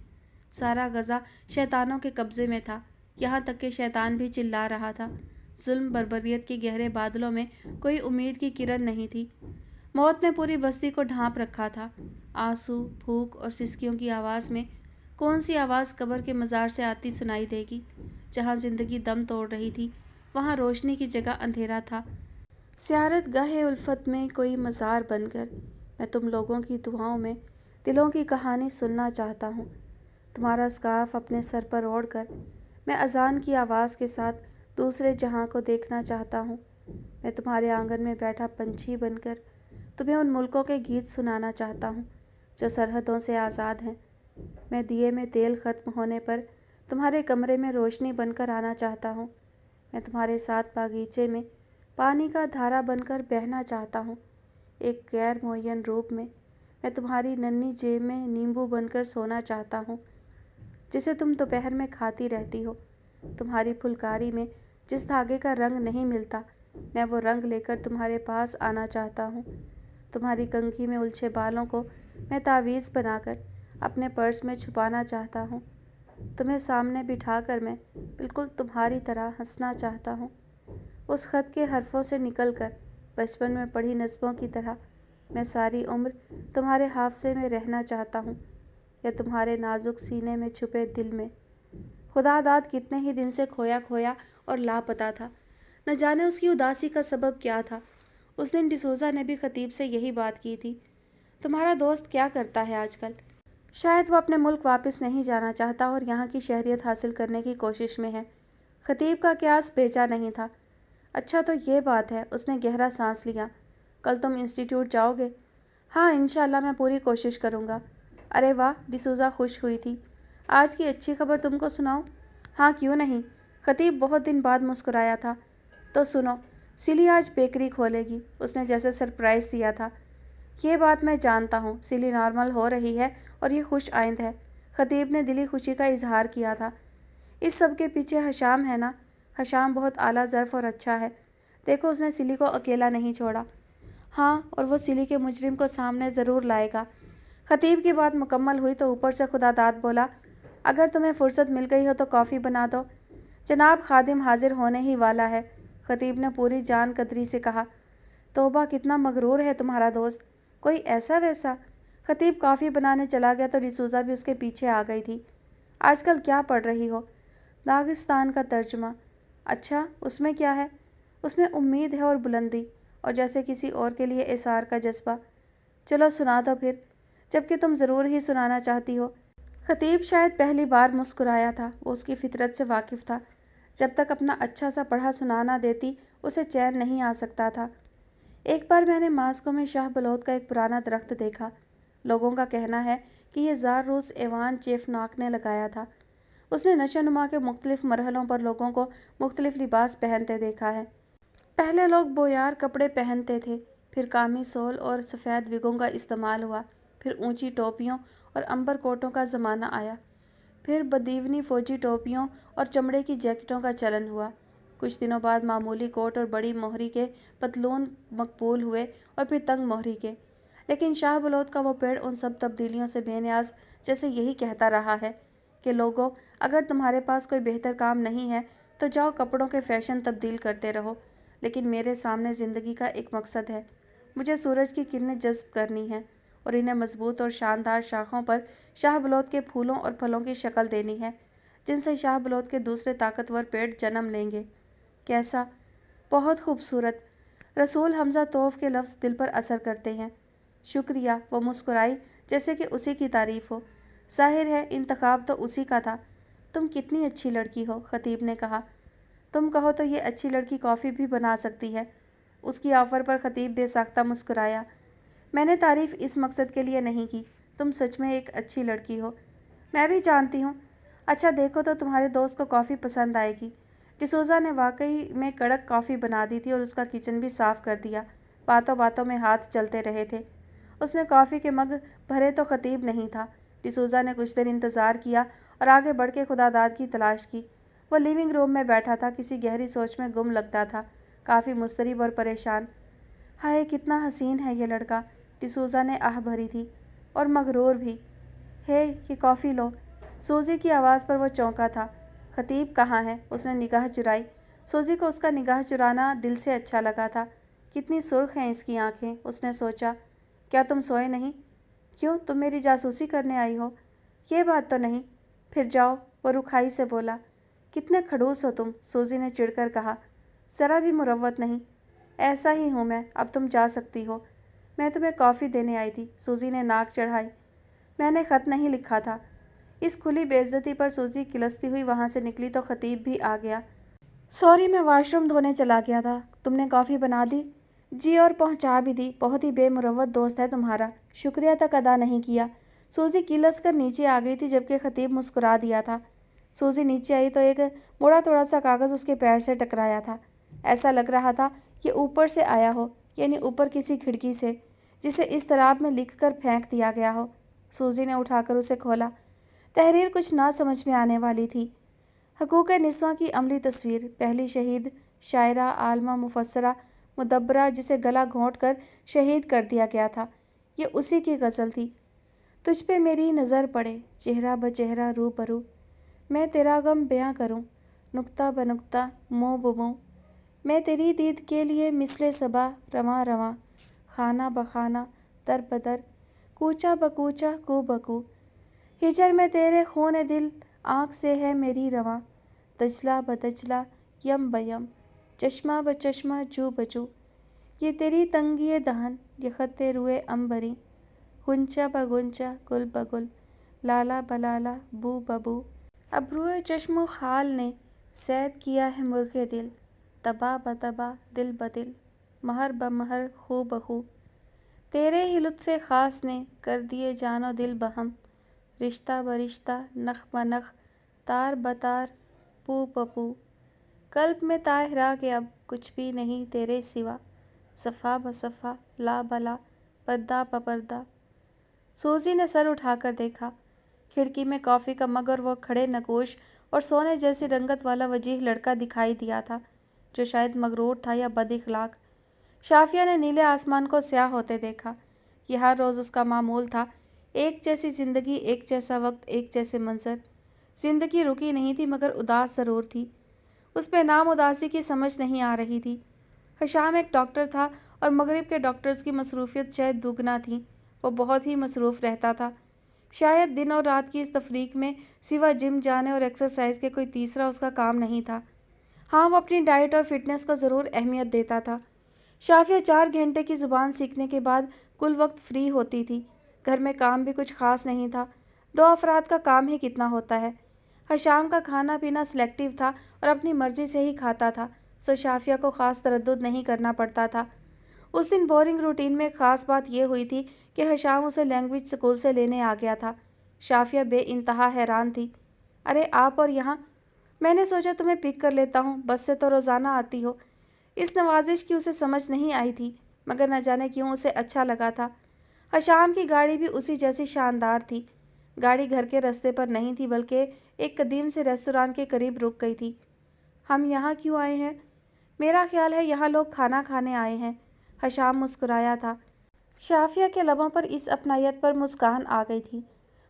सारा गज़ा शैतानों के कब्ज़े में था, यहाँ तक कि शैतान भी चिल्ला रहा था। जुल्म बर्बरियत के गहरे बादलों में कोई उम्मीद की किरण नहीं थी। मौत ने पूरी बस्ती को ढांप रखा था। आंसू, भूख और सिसकियों की आवाज़ में कौन सी आवाज़ कब्र के मज़ार से आती सुनाई देगी? जहाँ ज़िंदगी दम तोड़ रही थी वहाँ रोशनी की जगह अंधेरा था। ज़ियारत गाहे उल्फत में कोई मज़ार बनकर मैं तुम लोगों की दुआओं में दिलों की कहानी सुनना चाहता हूँ। तुम्हारा स्कार्फ अपने सर पर ओढ़कर मैं अजान की आवाज़ के साथ दूसरे जहां को देखना चाहता हूँ। मैं तुम्हारे आंगन में बैठा पंछी बनकर तुम्हें उन मुल्कों के गीत सुनाना चाहता हूँ जो सरहदों से आज़ाद हैं। मैं दिए में तेल ख़त्म होने पर तुम्हारे कमरे में रोशनी बनकर आना चाहता हूँ। मैं तुम्हारे साथ बागीचे में पानी का धारा बनकर बहना चाहता हूँ। एक गैर मुअय्यन रूप में मैं तुम्हारी नन्ही जेब में नींबू बनकर सोना चाहता हूँ जिसे तुम दोपहर में खाती रहती हो। तुम्हारी फुलकारी में जिस धागे का रंग नहीं मिलता, मैं वो रंग लेकर तुम्हारे पास आना चाहता हूँ। तुम्हारी कंघी में उलझे बालों को मैं तावीज़ बनाकर अपने पर्स में छुपाना चाहता हूँ। तुम्हें सामने बिठाकर मैं बिल्कुल तुम्हारी तरह हंसना चाहता हूँ। उस ख़त के हरफों से निकलकर बचपन में पढ़ी नस्बों की तरह मैं सारी उम्र तुम्हारे हाफ़से में रहना चाहता हूँ या तुम्हारे नाजुक सीने में छुपे दिल में। खुदा दाद कितने ही दिन से खोया खोया और लापता था। न जाने उसकी उदासी का सबब क्या था। उस दिन डिसूज़ा ने भी खतीब से यही बात की थी। तुम्हारा दोस्त क्या करता है आजकल? शायद वो अपने मुल्क वापस नहीं जाना चाहता और यहाँ की शहरियत हासिल करने की कोशिश में है। खतीब का क्यास बेचा नहीं था। अच्छा तो ये बात है। उसने गहरा सांस लिया। कल तुम इंस्टीट्यूट जाओगे? हाँ, इंशाल्लाह मैं पूरी कोशिश करूँगा। अरे वाह, डिसूज़ा खुश हुई थी। आज की अच्छी खबर तुमको सुनाऊँ? हाँ, क्यों नहीं। खतीब बहुत दिन बाद मुस्कुराया था। तो सुनो, सिली आज बेकरी खोलेगी। उसने जैसे सरप्राइज़ दिया था। ये बात मैं जानता हूँ। सिली नॉर्मल हो रही है और ये खुश आइंद है। खतीब ने दिली खुशी का इजहार किया था। इस सब के पीछे हशाम है ना? हशाम बहुत आला ज़र्फ़ और अच्छा है। देखो, उसने सिली को अकेला नहीं छोड़ा। हाँ, और वो सिली के मुजरिम को सामने ज़रूर लाएगा। खतीब की बात मुकम्मल हुई तो ऊपर से खुदादाद बोला, अगर तुम्हें फ़ुर्सत मिल गई हो तो कॉफ़ी बना दो। जनाब, खादिम हाजिर होने ही वाला है। खतीब ने पूरी जान कतरी से कहा। तौबा, कितना मगरूर है तुम्हारा दोस्त। कोई ऐसा वैसा? खतीब कॉफ़ी बनाने चला गया तो डिसूज़ा भी उसके पीछे आ गई थी। आजकल क्या पढ़ रही हो? दागिस्तान का तर्जुमा। अच्छा, उसमें क्या है? उसमें उम्मीद है और बुलंदी, और जैसे किसी और के लिए एसार का जज्बा। चलो सुना दो फिर, जबकि तुम ज़रूर ही सुनाना चाहती हो। खतीब शायद पहली बार मुस्कुराया था। वो उसकी फितरत से वाकिफ़ था। जब तक अपना अच्छा सा पढ़ा सुना ना देती उसे चैन नहीं आ सकता था। एक बार मैंने मास्को में शाह बलौत का एक पुराना दरख्त देखा। लोगों का कहना है कि ये ज़ार रूस एवान चेफनाक ने लगाया था। उसने नशोनुमा के मुख्तलिफ मरहलों पर लोगों को मुख्तलिफ लिबास पहनते देखा है। पहले लोग बोयार कपड़े पहनते थे, फिर कामी सोल और सफ़ेद विगों का इस्तेमाल हुआ, फिर ऊंची टोपियों और अंबर कोटों का ज़माना आया, फिर बदीवनी फ़ौजी टोपियों और चमड़े की जैकेटों का चलन हुआ। कुछ दिनों बाद मामूली कोट और बड़ी मोहरी के पतलून मकबूल हुए और फिर तंग मोहरी के। लेकिन शाह बलौत का वो पेड़ उन सब तब्दीलियों से बेनियाज जैसे यही कहता रहा है कि लोगों, अगर तुम्हारे पास कोई बेहतर काम नहीं है तो जाओ कपड़ों के फ़ैशन तब्दील करते रहो, लेकिन मेरे सामने ज़िंदगी का एक मकसद है। मुझे सूरज की किरणें जज़्ब करनी हैं और इन्हें मजबूत और शानदार शाखों पर शाह बलौत के फूलों और फलों की शक्ल देनी है, जिनसे शाह बलौत के दूसरे ताकतवर पेड़ जन्म लेंगे। कैसा? बहुत खूबसूरत। रसूल हमज़ा तौफ के लफ्ज़ दिल पर असर करते हैं। शुक्रिया। वो मुस्कुराई जैसे कि उसी की तारीफ़ हो। ज़ाहिर है इंतखाब तो उसी का था। तुम कितनी अच्छी लड़की हो, खतीब ने कहा। तुम कहो तो ये अच्छी लड़की कॉफ़ी भी बना सकती है। उसकी ऑफ़र पर खतीब बेसाख्ता मुस्कुराया। मैंने तारीफ़ इस मकसद के लिए नहीं की। तुम सच में एक अच्छी लड़की हो। मैं भी जानती हूँ। अच्छा देखो तो तुम्हारे दोस्त को कॉफ़ी पसंद आएगी। डिसूज़ा ने वाकई में कड़क कॉफ़ी बना दी थी और उसका किचन भी साफ़ कर दिया। बातों बातों में हाथ चलते रहे थे। उसने कॉफ़ी के मग भरे तो खतीब नहीं था। डिसूज़ा ने कुछ देर इंतज़ार किया और आगे बढ़ के खुदादाद की तलाश की। वो लिविंग रूम में बैठा था, किसी गहरी सोच में गुम लगता था, काफ़ी मुस्तरिब और परेशान। हाय, कितना हसीन है ये लड़का, डिसूज़ा ने आह भरी थी, और मगरूर भी। हे, ये कॉफ़ी लो। सूजी की आवाज़ पर वो चौंका था। खतीब कहाँ है? उसने निगाह चुराई। सूजी को उसका निगाह चुराना दिल से अच्छा लगा था। कितनी सुर्ख हैं इसकी आंखें, उसने सोचा। क्या तुम सोए नहीं? क्यों, तुम मेरी जासूसी करने आई हो? ये बात तो नहीं। फिर जाओ, वो रुखाई से बोला। कितने खड़ूस हो तुम, सूजी ने चिढ़कर कहा। ذرا بھی مروت نہیں۔ ایسا ہی ہوں میں، اب تم جا سکتی ہو۔ میں تمہیں کافی دینے آئی تھی، سوزی نے ناک چڑھائی۔ میں نے خط نہیں لکھا تھا۔ اس کھلی بے عزتی پر سوزی کلستی ہوئی وہاں سے نکلی تو خطیب بھی آ گیا۔ سوری، میں واش روم دھونے چلا گیا تھا۔ تم نے کافی بنا دی؟ جی، اور پہنچا بھی دی۔ بہت ہی بے مروت دوست ہے تمہارا، شکریہ تک ادا نہیں کیا۔ سوزی کلس کر نیچے آ گئی تھی جبکہ خطیب مسکرا دیا تھا۔ سوزی نیچے آئی تو ایک مڑا توڑا سا کاغذ اس کے پیر سے ٹکرایا تھا۔ ایسا لگ رہا تھا کہ اوپر سے آیا ہو، یعنی اوپر کسی کھڑکی سے، جسے اس طراب میں لکھ کر پھینک دیا گیا ہو۔ سوزی نے اٹھا کر اسے کھولا۔ تحریر کچھ نہ سمجھ میں آنے والی تھی۔ حقوق نسواں کی عملی تصویر، پہلی شہید شاعرہ، عالمہ، مفسرہ، مدبرہ جسے گلا گھونٹ کر شہید کر دیا گیا تھا، یہ اسی کی غزل تھی۔ تجھ پہ میری نظر پڑے، چہرہ بچہرہ رو برو، میں تیرا غم بیاں کروں، نکتہ بنکتہ، منہ بمنہ، میں تیری دید کے لیے مثل صبا رواں رواں، خانہ بخانہ، در بدر، کوچہ بکوچہ، کو بکو، ہجر میں تیرے خون دل آنکھ سے ہے میری رواں، دجلہ بدجلہ، یم بیم، چشمہ بچشمہ، جو بجو، یہ تیری تنگی دہن، یہ خط روئے عنبری، غنچہ بغنچہ، گل بگل، لالا بلالا، بو ببو، ابروئے چشم و خال نے صید کیا ہے مرغ دل، طبع بطبع، دل بدل، مہر بمہر، خو بخو، تیرے ہی لطف خاص نے کر دیے جان و دل بہم، رشتہ برشتہ، نخ بنخ، تار بتار، پو بپو، قلب میں طاہرہ کے اب کچھ بھی نہیں تیرے سوا، صفا بصفا، لا بلا، پردہ بپردہ۔ سوزی نے سر اٹھا کر دیکھا۔ کھڑکی میں کافی کا مگ اور وہ کھڑے نگوش اور سونے جیسی رنگت والا وجیح لڑکا دکھائی دیا تھا، جو شاید مغرور تھا یا بد اخلاق۔ شافیہ نے نیلے آسمان کو سیاہ ہوتے دیکھا۔ یہ ہر روز اس کا معمول تھا، ایک جیسی زندگی، ایک جیسا وقت، ایک جیسے منظر۔ زندگی رکی نہیں تھی مگر اداس ضرور تھی۔ اس پہ نام اداسی کی سمجھ نہیں آ رہی تھی۔ حشام ایک ڈاکٹر تھا اور مغرب کے ڈاکٹرز کی مصروفیت شاید دوگنا تھی۔ وہ بہت ہی مصروف رہتا تھا۔ شاید دن اور رات کی اس تفریق میں سوا جم جانے اور ایکسرسائز کے کوئی تیسرا اس کا کام نہیں تھا۔ ہاں، وہ اپنی ڈائٹ اور فٹنس کو ضرور اہمیت دیتا تھا۔ شافیہ 4 گھنٹے کی زبان سیکھنے کے بعد کل وقت فری ہوتی تھی۔ گھر میں کام بھی کچھ خاص نہیں تھا، 2 افراد کا کام ہی کتنا ہوتا ہے۔ حشام کا کھانا پینا سلیکٹیو تھا اور اپنی مرضی سے ہی کھاتا تھا، سو شافیہ کو خاص تردد نہیں کرنا پڑتا تھا۔ اس دن بورنگ روٹین میں خاص بات یہ ہوئی تھی کہ حشام اسے لینگویج اسکول سے لینے آ گیا تھا۔ شافیہ بے انتہا حیران تھی۔ ارے آپ اور یہاں؟ میں نے سوچا تمہیں پک کر لیتا ہوں، بس سے تو روزانہ آتی ہو۔ اس نوازش کی اسے سمجھ نہیں آئی تھی، مگر نہ جانے کیوں اسے اچھا لگا تھا۔ حشام کی گاڑی بھی اسی جیسی شاندار تھی۔ گاڑی گھر کے رستے پر نہیں تھی بلکہ ایک قدیم سے ریستوران کے قریب رک گئی تھی۔ ہم یہاں کیوں آئے ہیں؟ میرا خیال ہے یہاں لوگ کھانا کھانے آئے ہیں۔ حشام مسکرایا تھا۔ شافیہ کے لبوں پر اس اپنائیت پر مسکان آ گئی تھی۔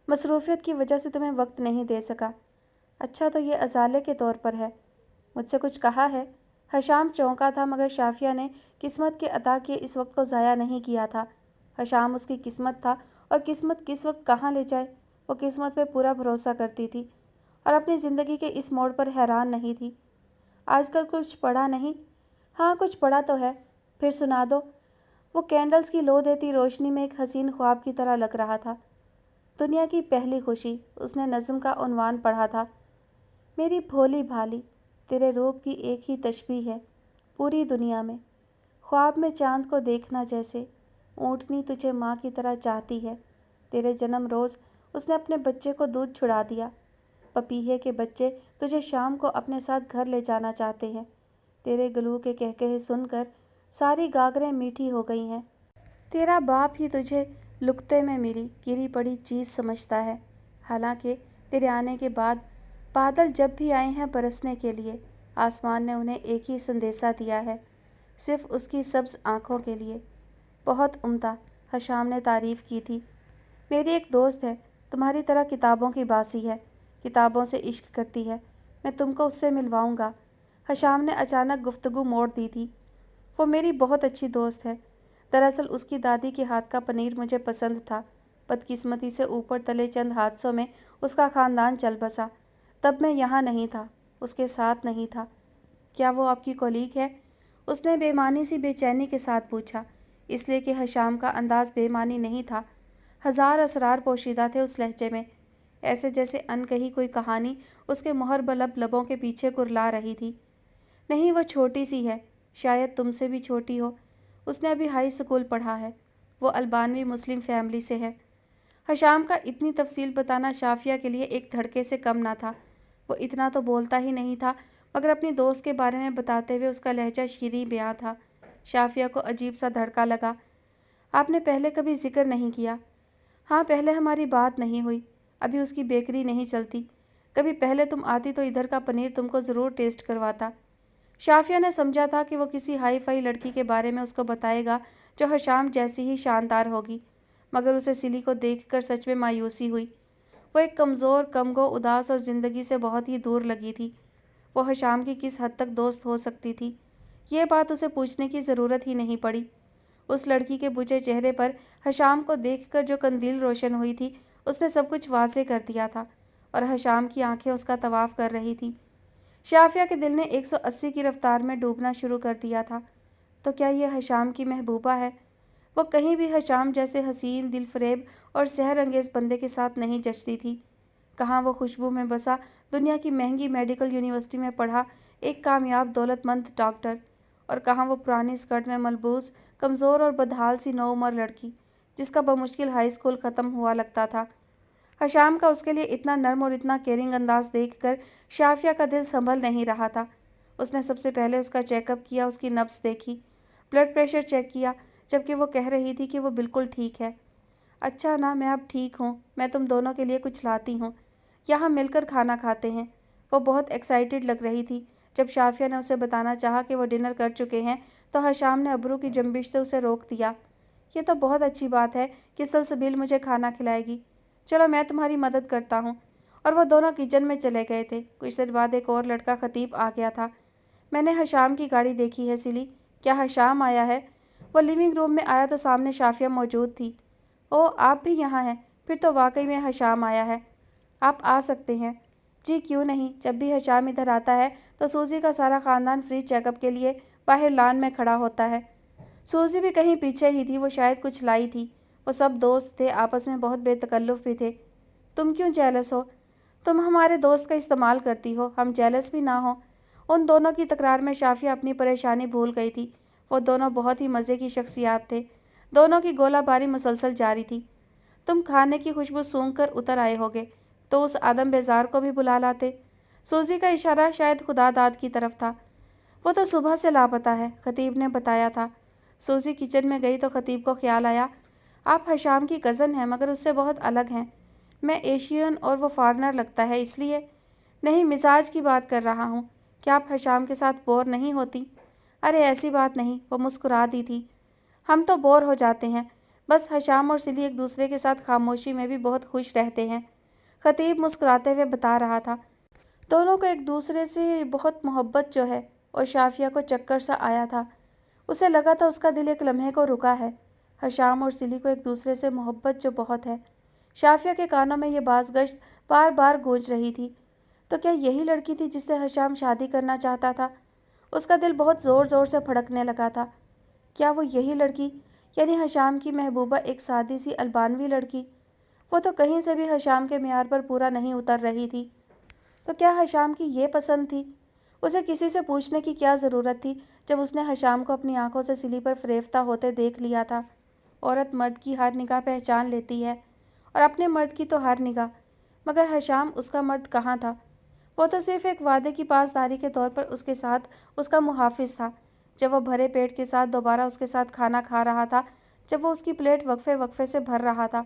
مصروفیت کی وجہ سے تمہیں وقت نہیں دے سکا۔ اچھا، تو یہ ازالے کے طور پر ہے؟ مجھ سے کچھ کہا ہے؟ حشام چونکا تھا مگر شافیہ نے قسمت کے عطا کیے اس وقت کو ضائع نہیں کیا تھا۔ حشام اس کی قسمت تھا اور قسمت کس وقت کہاں لے جائے، وہ قسمت پہ پورا بھروسہ کرتی تھی اور اپنی زندگی کے اس موڑ پر حیران نہیں تھی۔ آج کل کچھ پڑھا نہیں؟ ہاں، کچھ پڑھا تو ہے۔ پھر سنا دو۔ وہ کینڈلز کی لو دیتی روشنی میں ایک حسین خواب کی طرح لگ رہا تھا۔ دنیا کی پہلی خوشی، اس نے نظم کا عنوان پڑھا تھا۔ میری بھولی بھالی، تیرے روپ کی ایک ہی تشبیہ ہے پوری دنیا میں، خواب میں چاند کو دیکھنا جیسے، اونٹنی تجھے ماں کی طرح چاہتی ہے، تیرے جنم روز اس نے اپنے بچے کو دودھ چھڑا دیا، پپیہے کے بچے تجھے شام کو اپنے ساتھ گھر لے جانا چاہتے ہیں، تیرے گلو کے کہکہے سن کر ساری گاگریں میٹھی ہو گئی ہیں، تیرا باپ ہی تجھے لقطے میں ملی گری پڑی چیز سمجھتا ہے، حالانکہ تیرے آنے کے بعد بادل جب بھی آئے ہیں برسنے کے لیے، آسمان نے انہیں ایک ہی سندیسہ دیا ہے، صرف اس کی سبز آنکھوں کے لیے۔ بہت عمدہ، حشام نے تعریف کی تھی۔ میری ایک دوست ہے، تمہاری طرح کتابوں کی باسی ہے، کتابوں سے عشق کرتی ہے، میں تم کو اس سے ملواؤں گا۔ حشام نے اچانک گفتگو موڑ دی تھی۔ وہ میری بہت اچھی دوست ہے۔ دراصل اس کی دادی کے ہاتھ کا پنیر مجھے پسند تھا۔ بدقسمتی سے اوپر تلے چند حادثوں میں اس کا خاندان چل بسا۔ تب میں یہاں نہیں تھا، اس کے ساتھ نہیں تھا۔ کیا وہ آپ کی کولیگ ہے؟ اس نے بےمانی سی بے چینی کے ساتھ پوچھا، اس لیے کہ حشام کا انداز بےمانی نہیں تھا، ہزار اسرار پوشیدہ تھے اس لہجے میں، ایسے جیسے ان کہی کوئی کہانی اس کے مہر بلب لبوں کے پیچھے کرلا رہی تھی۔ نہیں، وہ چھوٹی سی ہے، شاید تم سے بھی چھوٹی ہو، اس نے ابھی ہائی اسکول پڑھا ہے، وہ البانوی مسلم فیملی سے ہے۔ حشام کا اتنی تفصیل بتانا شافیہ کے لیے ایک دھڑکے سے کم نہ تھا، وہ اتنا تو بولتا ہی نہیں تھا، مگر اپنی دوست کے بارے میں بتاتے ہوئے اس کا لہجہ شیریں بیاں تھا۔ شافیہ کو عجیب سا دھڑکا لگا۔ آپ نے پہلے کبھی ذکر نہیں کیا؟ ہاں، پہلے ہماری بات نہیں ہوئی، ابھی اس کی بیکری نہیں چلتی، کبھی پہلے تم آتی تو ادھر کا پنیر تم کو ضرور ٹیسٹ کرواتا۔ شافیہ نے سمجھا تھا کہ وہ کسی ہائی فائی لڑکی کے بارے میں اس کو بتائے گا جو حشام جیسی ہی شاندار ہوگی، مگر اسے سلی کو دیکھ کر سچ میں مایوسی ہوئی۔ وہ ایک کمزور، کم گو، اداس اور زندگی سے بہت ہی دور لگی تھی۔ وہ حشام کی کس حد تک دوست ہو سکتی تھی، یہ بات اسے پوچھنے کی ضرورت ہی نہیں پڑی۔ اس لڑکی کے بجھے چہرے پر حشام کو دیکھ کر جو قندیل روشن ہوئی تھی، اس نے سب کچھ واضح کر دیا تھا، اور حشام کی آنکھیں اس کا طواف کر رہی تھیں۔ شافیہ کے دل نے 180 کی رفتار میں ڈوبنا شروع کر دیا تھا۔ تو کیا یہ حشام کی محبوبہ ہے؟ وہ کہیں بھی حشام جیسے حسین، دل فریب اور سحر انگیز بندے کے ساتھ نہیں جچتی تھی۔ کہاں وہ خوشبو میں بسا، دنیا کی مہنگی میڈیکل یونیورسٹی میں پڑھا ایک کامیاب دولت مند ڈاکٹر، اور کہاں وہ پرانی اسکرٹ میں ملبوس، کمزور اور بدحال سی نوعمر لڑکی، جس کا بمشکل ہائی اسکول ختم ہوا لگتا تھا۔ حشام کا اس کے لیے اتنا نرم اور اتنا کیئرنگ انداز دیکھ کر شافیہ کا دل سنبھل نہیں رہا تھا۔ اس نے سب سے پہلے اس کا چیک اپ کیا، اس کی نبض دیکھی، بلڈ پریشر چیک کیا، جبکہ وہ کہہ رہی تھی کہ وہ بالکل ٹھیک ہے۔ اچھا نا، میں اب ٹھیک ہوں، میں تم دونوں کے لیے کچھ لاتی ہوں، یہاں مل کر کھانا کھاتے ہیں۔ وہ بہت ایکسائٹڈ لگ رہی تھی۔ جب شافیہ نے اسے بتانا چاہا کہ وہ ڈنر کر چکے ہیں تو حشام نے ابرو کی جنبش سے اسے روک دیا۔ یہ تو بہت اچھی بات ہے کہ سلسبیل مجھے کھانا کھلائے گی، چلو میں تمہاری مدد کرتا ہوں۔ اور وہ دونوں کچن میں چلے گئے تھے۔ کچھ دیر بعد ایک اور لڑکا خطیب آ گیا تھا۔ میں نے حشام کی گاڑی دیکھی ہے سلی، کیا حشام آیا ہے؟ وہ لیونگ روم میں آیا تو سامنے شافیہ موجود تھی۔ او، آپ بھی یہاں ہیں، پھر تو واقعی میں حشام آیا ہے، آپ آ سکتے ہیں۔ جی کیوں نہیں، جب بھی حشام ادھر آتا ہے تو سوزی کا سارا خاندان فری چیک اپ کے لیے باہر لان میں کھڑا ہوتا ہے۔ سوزی بھی کہیں پیچھے ہی تھی، وہ شاید کچھ لائی تھی۔ وہ سب دوست تھے، آپس میں بہت بے تکلف بھی تھے۔ تم کیوں جیلس ہو؟ تم ہمارے دوست کا استعمال کرتی ہو، ہم جیلس بھی نہ ہوں۔ ان دونوں کی تکرار میں شافیہ اپنی پریشانی بھول گئی تھی۔ وہ دونوں بہت ہی مزے کی شخصیات تھے، دونوں کی گولہ باری مسلسل جاری تھی۔ تم کھانے کی خوشبو سونگھ کر اتر آئے ہوگے تو اس آدم بیزار کو بھی بلا لاتے۔ سوزی کا اشارہ شاید خدا داد کی طرف تھا۔ وہ تو صبح سے لاپتہ ہے، خطیب نے بتایا تھا۔ سوزی کچن میں گئی تو خطیب کو خیال آیا، آپ حشام کی کزن ہیں مگر اس سے بہت الگ ہیں۔ میں ایشین اور وہ فارنر لگتا ہے اس لیے۔ نہیں، مزاج کی بات کر رہا ہوں، کیا آپ حشام کے ساتھ بور نہیں ہوتی؟ ارے ایسی بات نہیں، وہ مسکرا دی تھی۔ ہم تو بور ہو جاتے ہیں، بس حشام اور سلی ایک دوسرے کے ساتھ خاموشی میں بھی بہت خوش رہتے ہیں، خطیب مسکراتے ہوئے بتا رہا تھا۔ دونوں کو ایک دوسرے سے بہت محبت جو ہے، اور شافیہ کو چکر سا آیا تھا۔ اسے لگا تھا اس کا دل ایک لمحے کو رکا ہے۔ حشام اور سلی کو ایک دوسرے سے محبت جو بہت ہے۔ شافیہ کے کانوں میں یہ باز گشت بار بار گونج رہی تھی۔ تو کیا یہی لڑکی تھی جس سے حشام شادی کرنا چاہتا تھا؟ اس کا دل بہت زور زور سے پھڑکنے لگا تھا۔ کیا وہ یہی لڑکی، یعنی حشام کی محبوبہ، ایک سادی سی البانوی لڑکی؟ وہ تو کہیں سے بھی حشام کے معیار پر پورا نہیں اتر رہی تھی۔ تو کیا حشام کی یہ پسند تھی؟ اسے کسی سے پوچھنے کی کیا ضرورت تھی جب اس نے حشام کو اپنی آنکھوں سے سلی پر فریفتہ ہوتے دیکھ لیا تھا۔ عورت مرد کی ہر نگاہ پہچان لیتی ہے، اور اپنے مرد کی تو ہر نگاہ، مگر حشام اس کا مرد کہاں تھا؟ وہ تو صرف ایک وعدے کی پاسداری کے طور پر اس کے ساتھ اس کا محافظ تھا۔ جب وہ بھرے پیٹ کے ساتھ دوبارہ اس کے ساتھ کھانا کھا رہا تھا، جب وہ اس کی پلیٹ وقفے وقفے سے بھر رہا تھا،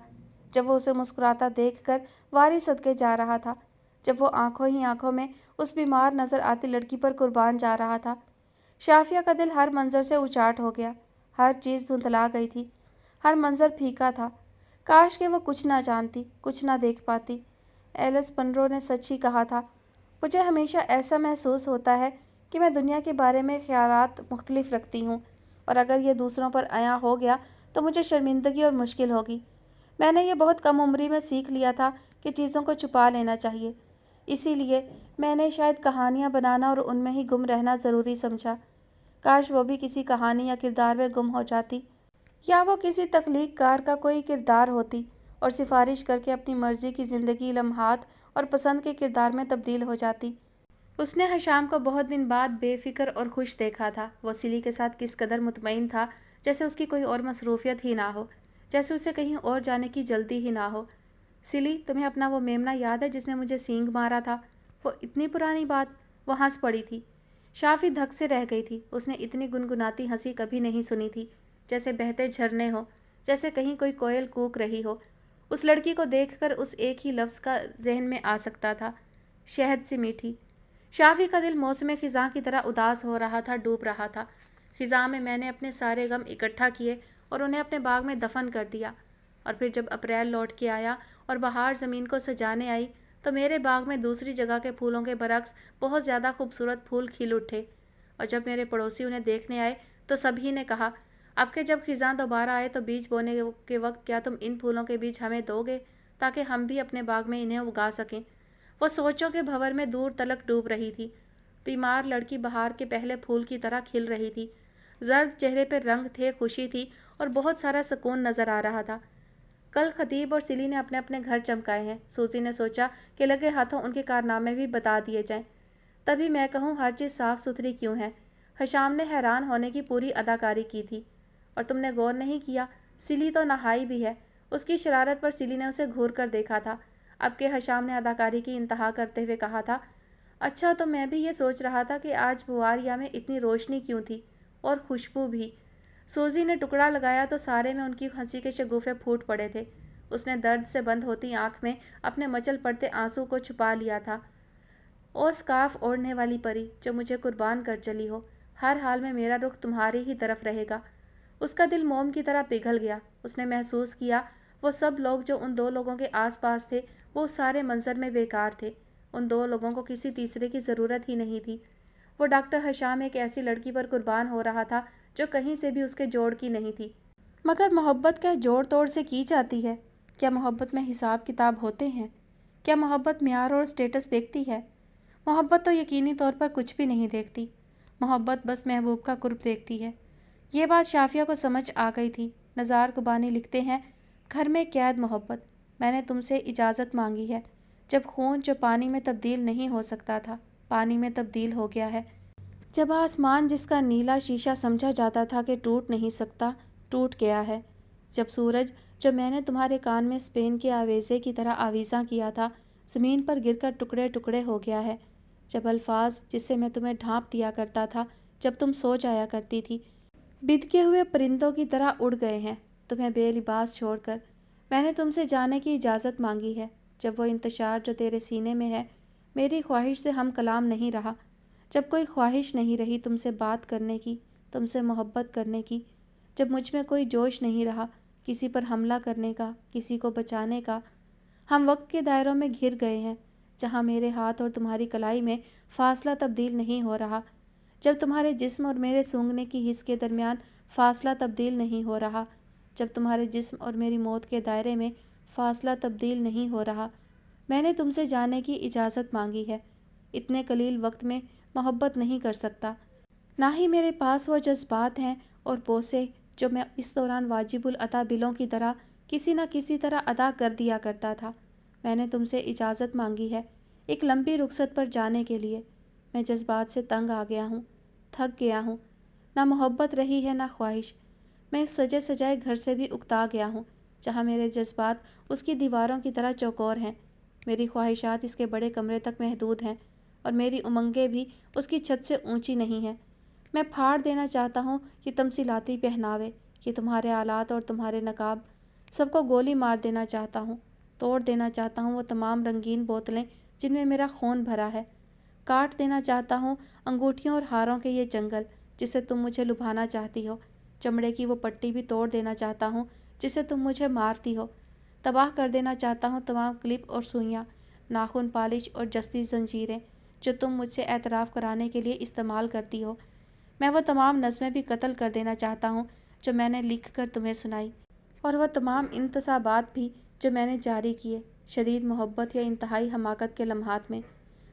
جب وہ اسے مسکراتا دیکھ کر واری صدقے جا رہا تھا، جب وہ آنکھوں ہی آنکھوں میں اس بیمار نظر آتی لڑکی پر قربان جا رہا تھا۔ شافیہ کا دل ہر منظر سے اچاٹ ہو گیا، ہر چیز دھندلا گئی تھی، ہر منظر پھیکا تھا۔ کاش کہ وہ کچھ نہ جانتی، کچھ نہ دیکھ پاتی۔ ایلس منرو نے سچ ہی کہا تھا، مجھے ہمیشہ ایسا محسوس ہوتا ہے کہ میں دنیا کے بارے میں خیالات مختلف رکھتی ہوں، اور اگر یہ دوسروں پر عیاں ہو گیا تو مجھے شرمندگی اور مشکل ہوگی۔ میں نے یہ بہت کم عمری میں سیکھ لیا تھا کہ چیزوں کو چھپا لینا چاہیے، اسی لیے میں نے شاید کہانیاں بنانا اور ان میں ہی گم رہنا ضروری سمجھا۔ کاش وہ بھی کسی کہانی یا کردار میں گم ہو جاتی، یا وہ کسی تخلیق کار کا کوئی کردار ہوتی اور سفارش کر کے اپنی مرضی کی زندگی، لمحات اور پسند کے کردار میں تبدیل ہو جاتی۔ اس نے حشام کو بہت دن بعد بے فکر اور خوش دیکھا تھا۔ وہ سلی کے ساتھ کس قدر مطمئن تھا، جیسے اس کی کوئی اور مصروفیت ہی نہ ہو، جیسے اسے کہیں اور جانے کی جلدی ہی نہ ہو۔ سلی، تمہیں اپنا وہ میمنہ یاد ہے جس نے مجھے سینگ مارا تھا؟ وہ اتنی پرانی بات۔ وہ ہنس پڑی تھی۔ شافی دھک سے رہ گئی تھی۔ اس نے اتنی گنگناتی ہنسی کبھی نہیں سنی تھی، جیسے بہتے جھرنے ہو، جیسے کہیں کوئی کوئل کوک رہی ہو۔ اس لڑکی کو دیکھ کر اس ایک ہی لفظ کا ذہن میں آ سکتا تھا، شہد سی میٹھی۔ شافی کا دل موسم خزاں کی طرح اداس ہو رہا تھا، ڈوب رہا تھا۔ خزاں میں نے اپنے سارے غم اکٹھا کیے اور انہیں اپنے باغ میں دفن کر دیا، اور پھر جب اپریل لوٹ کے آیا اور بہار زمین کو سجانے آئی تو میرے باغ میں دوسری جگہ کے پھولوں کے برعکس بہت زیادہ خوبصورت پھول کھل اٹھے، اور جب میرے پڑوسی انہیں دیکھنے آئے تو سبھی نے کہا، اب کہ جب خزاں دوبارہ آئے تو بیج بونے کے وقت کیا تم ان پھولوں کے بیج ہمیں دو گے تاکہ ہم بھی اپنے باغ میں انہیں اگا سکیں؟ وہ سوچوں کے بھنور میں دور تلک ڈوب رہی تھی۔ بیمار لڑکی بہار کے پہلے پھول کی طرح کھل رہی تھی۔ زرد چہرے پہ رنگ تھے، خوشی تھی اور بہت سارا سکون نظر آ رہا تھا۔ کل خطیب اور سلی نے اپنے اپنے گھر چمکائے ہیں۔ سوزی نے سوچا کہ لگے ہاتھوں ان کے کارنامے بھی بتا دیے جائیں، تبھی میں کہوں ہر چیز صاف ستھری کیوں ہے۔ حشام نے حیران ہونے کی پوری اداکاری کی تھی۔ اور تم نے غور نہیں کیا، سلی تو نہائی بھی ہے۔ اس کی شرارت پر سلی نے اسے گھور کر دیکھا تھا۔ اب کہ حشام نے اداکاری کی انتہا کرتے ہوئے کہا تھا، اچھا تو میں بھی یہ سوچ رہا تھا کہ آج بواریا میں اتنی روشنی کیوں تھی، اور خوشبو بھی۔ سوزی نے ٹکڑا لگایا تو سارے میں ان کی ہنسی کے شگوفے پھوٹ پڑے تھے۔ اس نے درد سے بند ہوتی آنکھ میں اپنے مچل پڑتے آنسو کو چھپا لیا تھا۔ او سکارف اوڑھنے والی پری جو مجھے قربان کر چلی ہو، ہر حال میں میرا رخ تمہاری ہی طرف رہے گا۔ اس کا دل موم کی طرح پگھل گیا۔ اس نے محسوس کیا وہ سب لوگ جو ان دو لوگوں کے آس پاس تھے وہ اس سارے منظر میں بیکار تھے۔ ان دو لوگوں کو کسی تیسرے کی ضرورت ہی نہیں تھی۔ وہ ڈاکٹر حشام ایک ایسی لڑکی پر قربان ہو رہا تھا جو کہیں سے بھی اس کے جوڑ کی نہیں تھی۔ مگر محبت کیا جوڑ توڑ سے کی جاتی ہے؟ کیا محبت میں حساب کتاب ہوتے ہیں؟ کیا محبت معیار اور سٹیٹس دیکھتی ہے؟ محبت تو یقینی طور پر کچھ بھی نہیں دیکھتی۔ محبت بس محبوب کا قرب دیکھتی ہے۔ یہ بات شافیہ کو سمجھ آ گئی تھی۔ نزار قبانی لکھتے ہیں، گھر میں قید محبت، میں نے تم سے اجازت مانگی ہے، جب خون جو پانی میں تبدیل نہیں ہو سکتا تھا پانی میں تبدیل ہو گیا ہے، جب آسمان جس کا نیلا شیشہ سمجھا جاتا تھا کہ ٹوٹ نہیں سکتا ٹوٹ گیا ہے، جب سورج جو میں نے تمہارے کان میں اسپین کے آویزے کی طرح آویزاں کیا تھا زمین پر گر کر ٹکڑے ٹکڑے ہو گیا ہے، جب الفاظ جس سے میں تمہیں ڈھانپ دیا کرتا تھا جب تم سو جایا کرتی تھی بدکے ہوئے پرندوں کی طرح اڑ گئے ہیں تمہیں بے لباس چھوڑ کر، میں نے تم سے جانے کی اجازت مانگی ہے، جب وہ انتشار جو تیرے سینے میں ہے میری خواہش سے ہم کلام نہیں رہا، جب کوئی خواہش نہیں رہی تم سے بات کرنے کی، تم سے محبت کرنے کی، جب مجھ میں کوئی جوش نہیں رہا کسی پر حملہ کرنے کا، کسی کو بچانے کا، ہم وقت کے دائروں میں گھر گئے ہیں جہاں میرے ہاتھ اور تمہاری کلائی میں فاصلہ تبدیل نہیں ہو رہا، جب تمہارے جسم اور میرے سونگنے کی حس کے درمیان فاصلہ تبدیل نہیں ہو رہا، جب تمہارے جسم اور میری موت کے دائرے میں فاصلہ تبدیل نہیں ہو رہا، میں نے تم سے جانے کی اجازت مانگی ہے۔ اتنے قلیل وقت میں محبت نہیں کر سکتا، نہ ہی میرے پاس وہ جذبات ہیں اور بوسے جو میں اس دوران واجب العطا بلوں کی طرح کسی نہ کسی طرح ادا کر دیا کرتا تھا۔ میں نے تم سے اجازت مانگی ہے ایک لمبی رخصت پر جانے کے لیے۔ میں جذبات سے تنگ آ گیا ہوں، تھک گیا ہوں، نہ محبت رہی ہے نہ خواہش، میں اس سجے سجائے گھر سے بھی اکتا گیا ہوں جہاں میرے جذبات اس کی دیواروں کی طرح چوکور ہیں، میری خواہشات اس کے بڑے کمرے تک محدود ہیں اور میری امنگیں بھی اس کی چھت سے اونچی نہیں ہیں۔ میں پھاڑ دینا چاہتا ہوں یہ تمثیلاتی پہناوے، یہ تمہارے آلات اور تمہارے نقاب، سب کو گولی مار دینا چاہتا ہوں، توڑ دینا چاہتا ہوں وہ تمام رنگین بوتلیں جن میں میرا خون بھرا ہے، کاٹ دینا چاہتا ہوں انگوٹھیوں اور ہاروں کے یہ جنگل جسے تم مجھے لبھانا چاہتی ہو، چمڑے کی وہ پٹی بھی توڑ دینا چاہتا ہوں جسے تم مجھے مارتی ہو، تباہ کر دینا چاہتا ہوں تمام کلپ اور سوئیاں، ناخن پالش اور جستی زنجیریں جو تم مجھ سے اعتراف کرانے کے لیے استعمال کرتی ہو، میں وہ تمام نظمیں بھی قتل کر دینا چاہتا ہوں جو میں نے لکھ کر تمہیں سنائی، اور وہ تمام انتصابات بھی جو میں نے جاری کیے شدید محبت یا انتہائی حماقت کے لمحات میں۔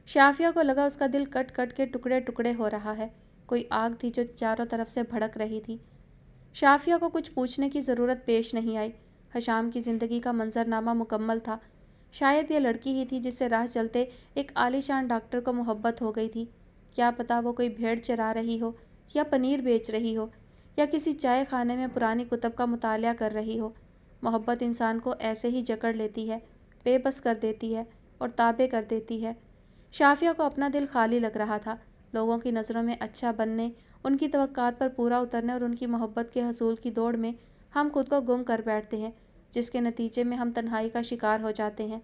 شافیہ کو لگا اس کا دل کٹ کٹ کے ٹکڑے ٹکڑے ہو رہا ہے۔ कोई आग थी जो चारों तरफ से भड़क रही थी। शाफिया को कुछ पूछने की ज़रूरत पेश नहीं आई। हशाम की ज़िंदगी का मंजरनामा मुकम्मल था। शायद ये लड़की ही थी जिससे राह चलते एक आलीशान डॉक्टर को मोहब्बत हो गई थी। क्या पता वो कोई भेड़ चरा रही हो, या पनीर बेच रही हो, या किसी चाय खाने में पुरानी कुतब का मुतालिया कर रही हो। मोहब्बत इंसान को ऐसे ही जकड़ लेती है, बेबस कर देती है और ताबे कर देती है। शाफिया को अपना दिल खाली लग रहा था। लोगों की नज़रों में अच्छा बनने, उनकी तवक्कात पर पूरा उतरने और उनकी मोहब्बत के हसूल की दौड़ में हम खुद को गुम कर बैठते हैं, जिसके नतीजे में हम तन्हाई का शिकार हो जाते हैं।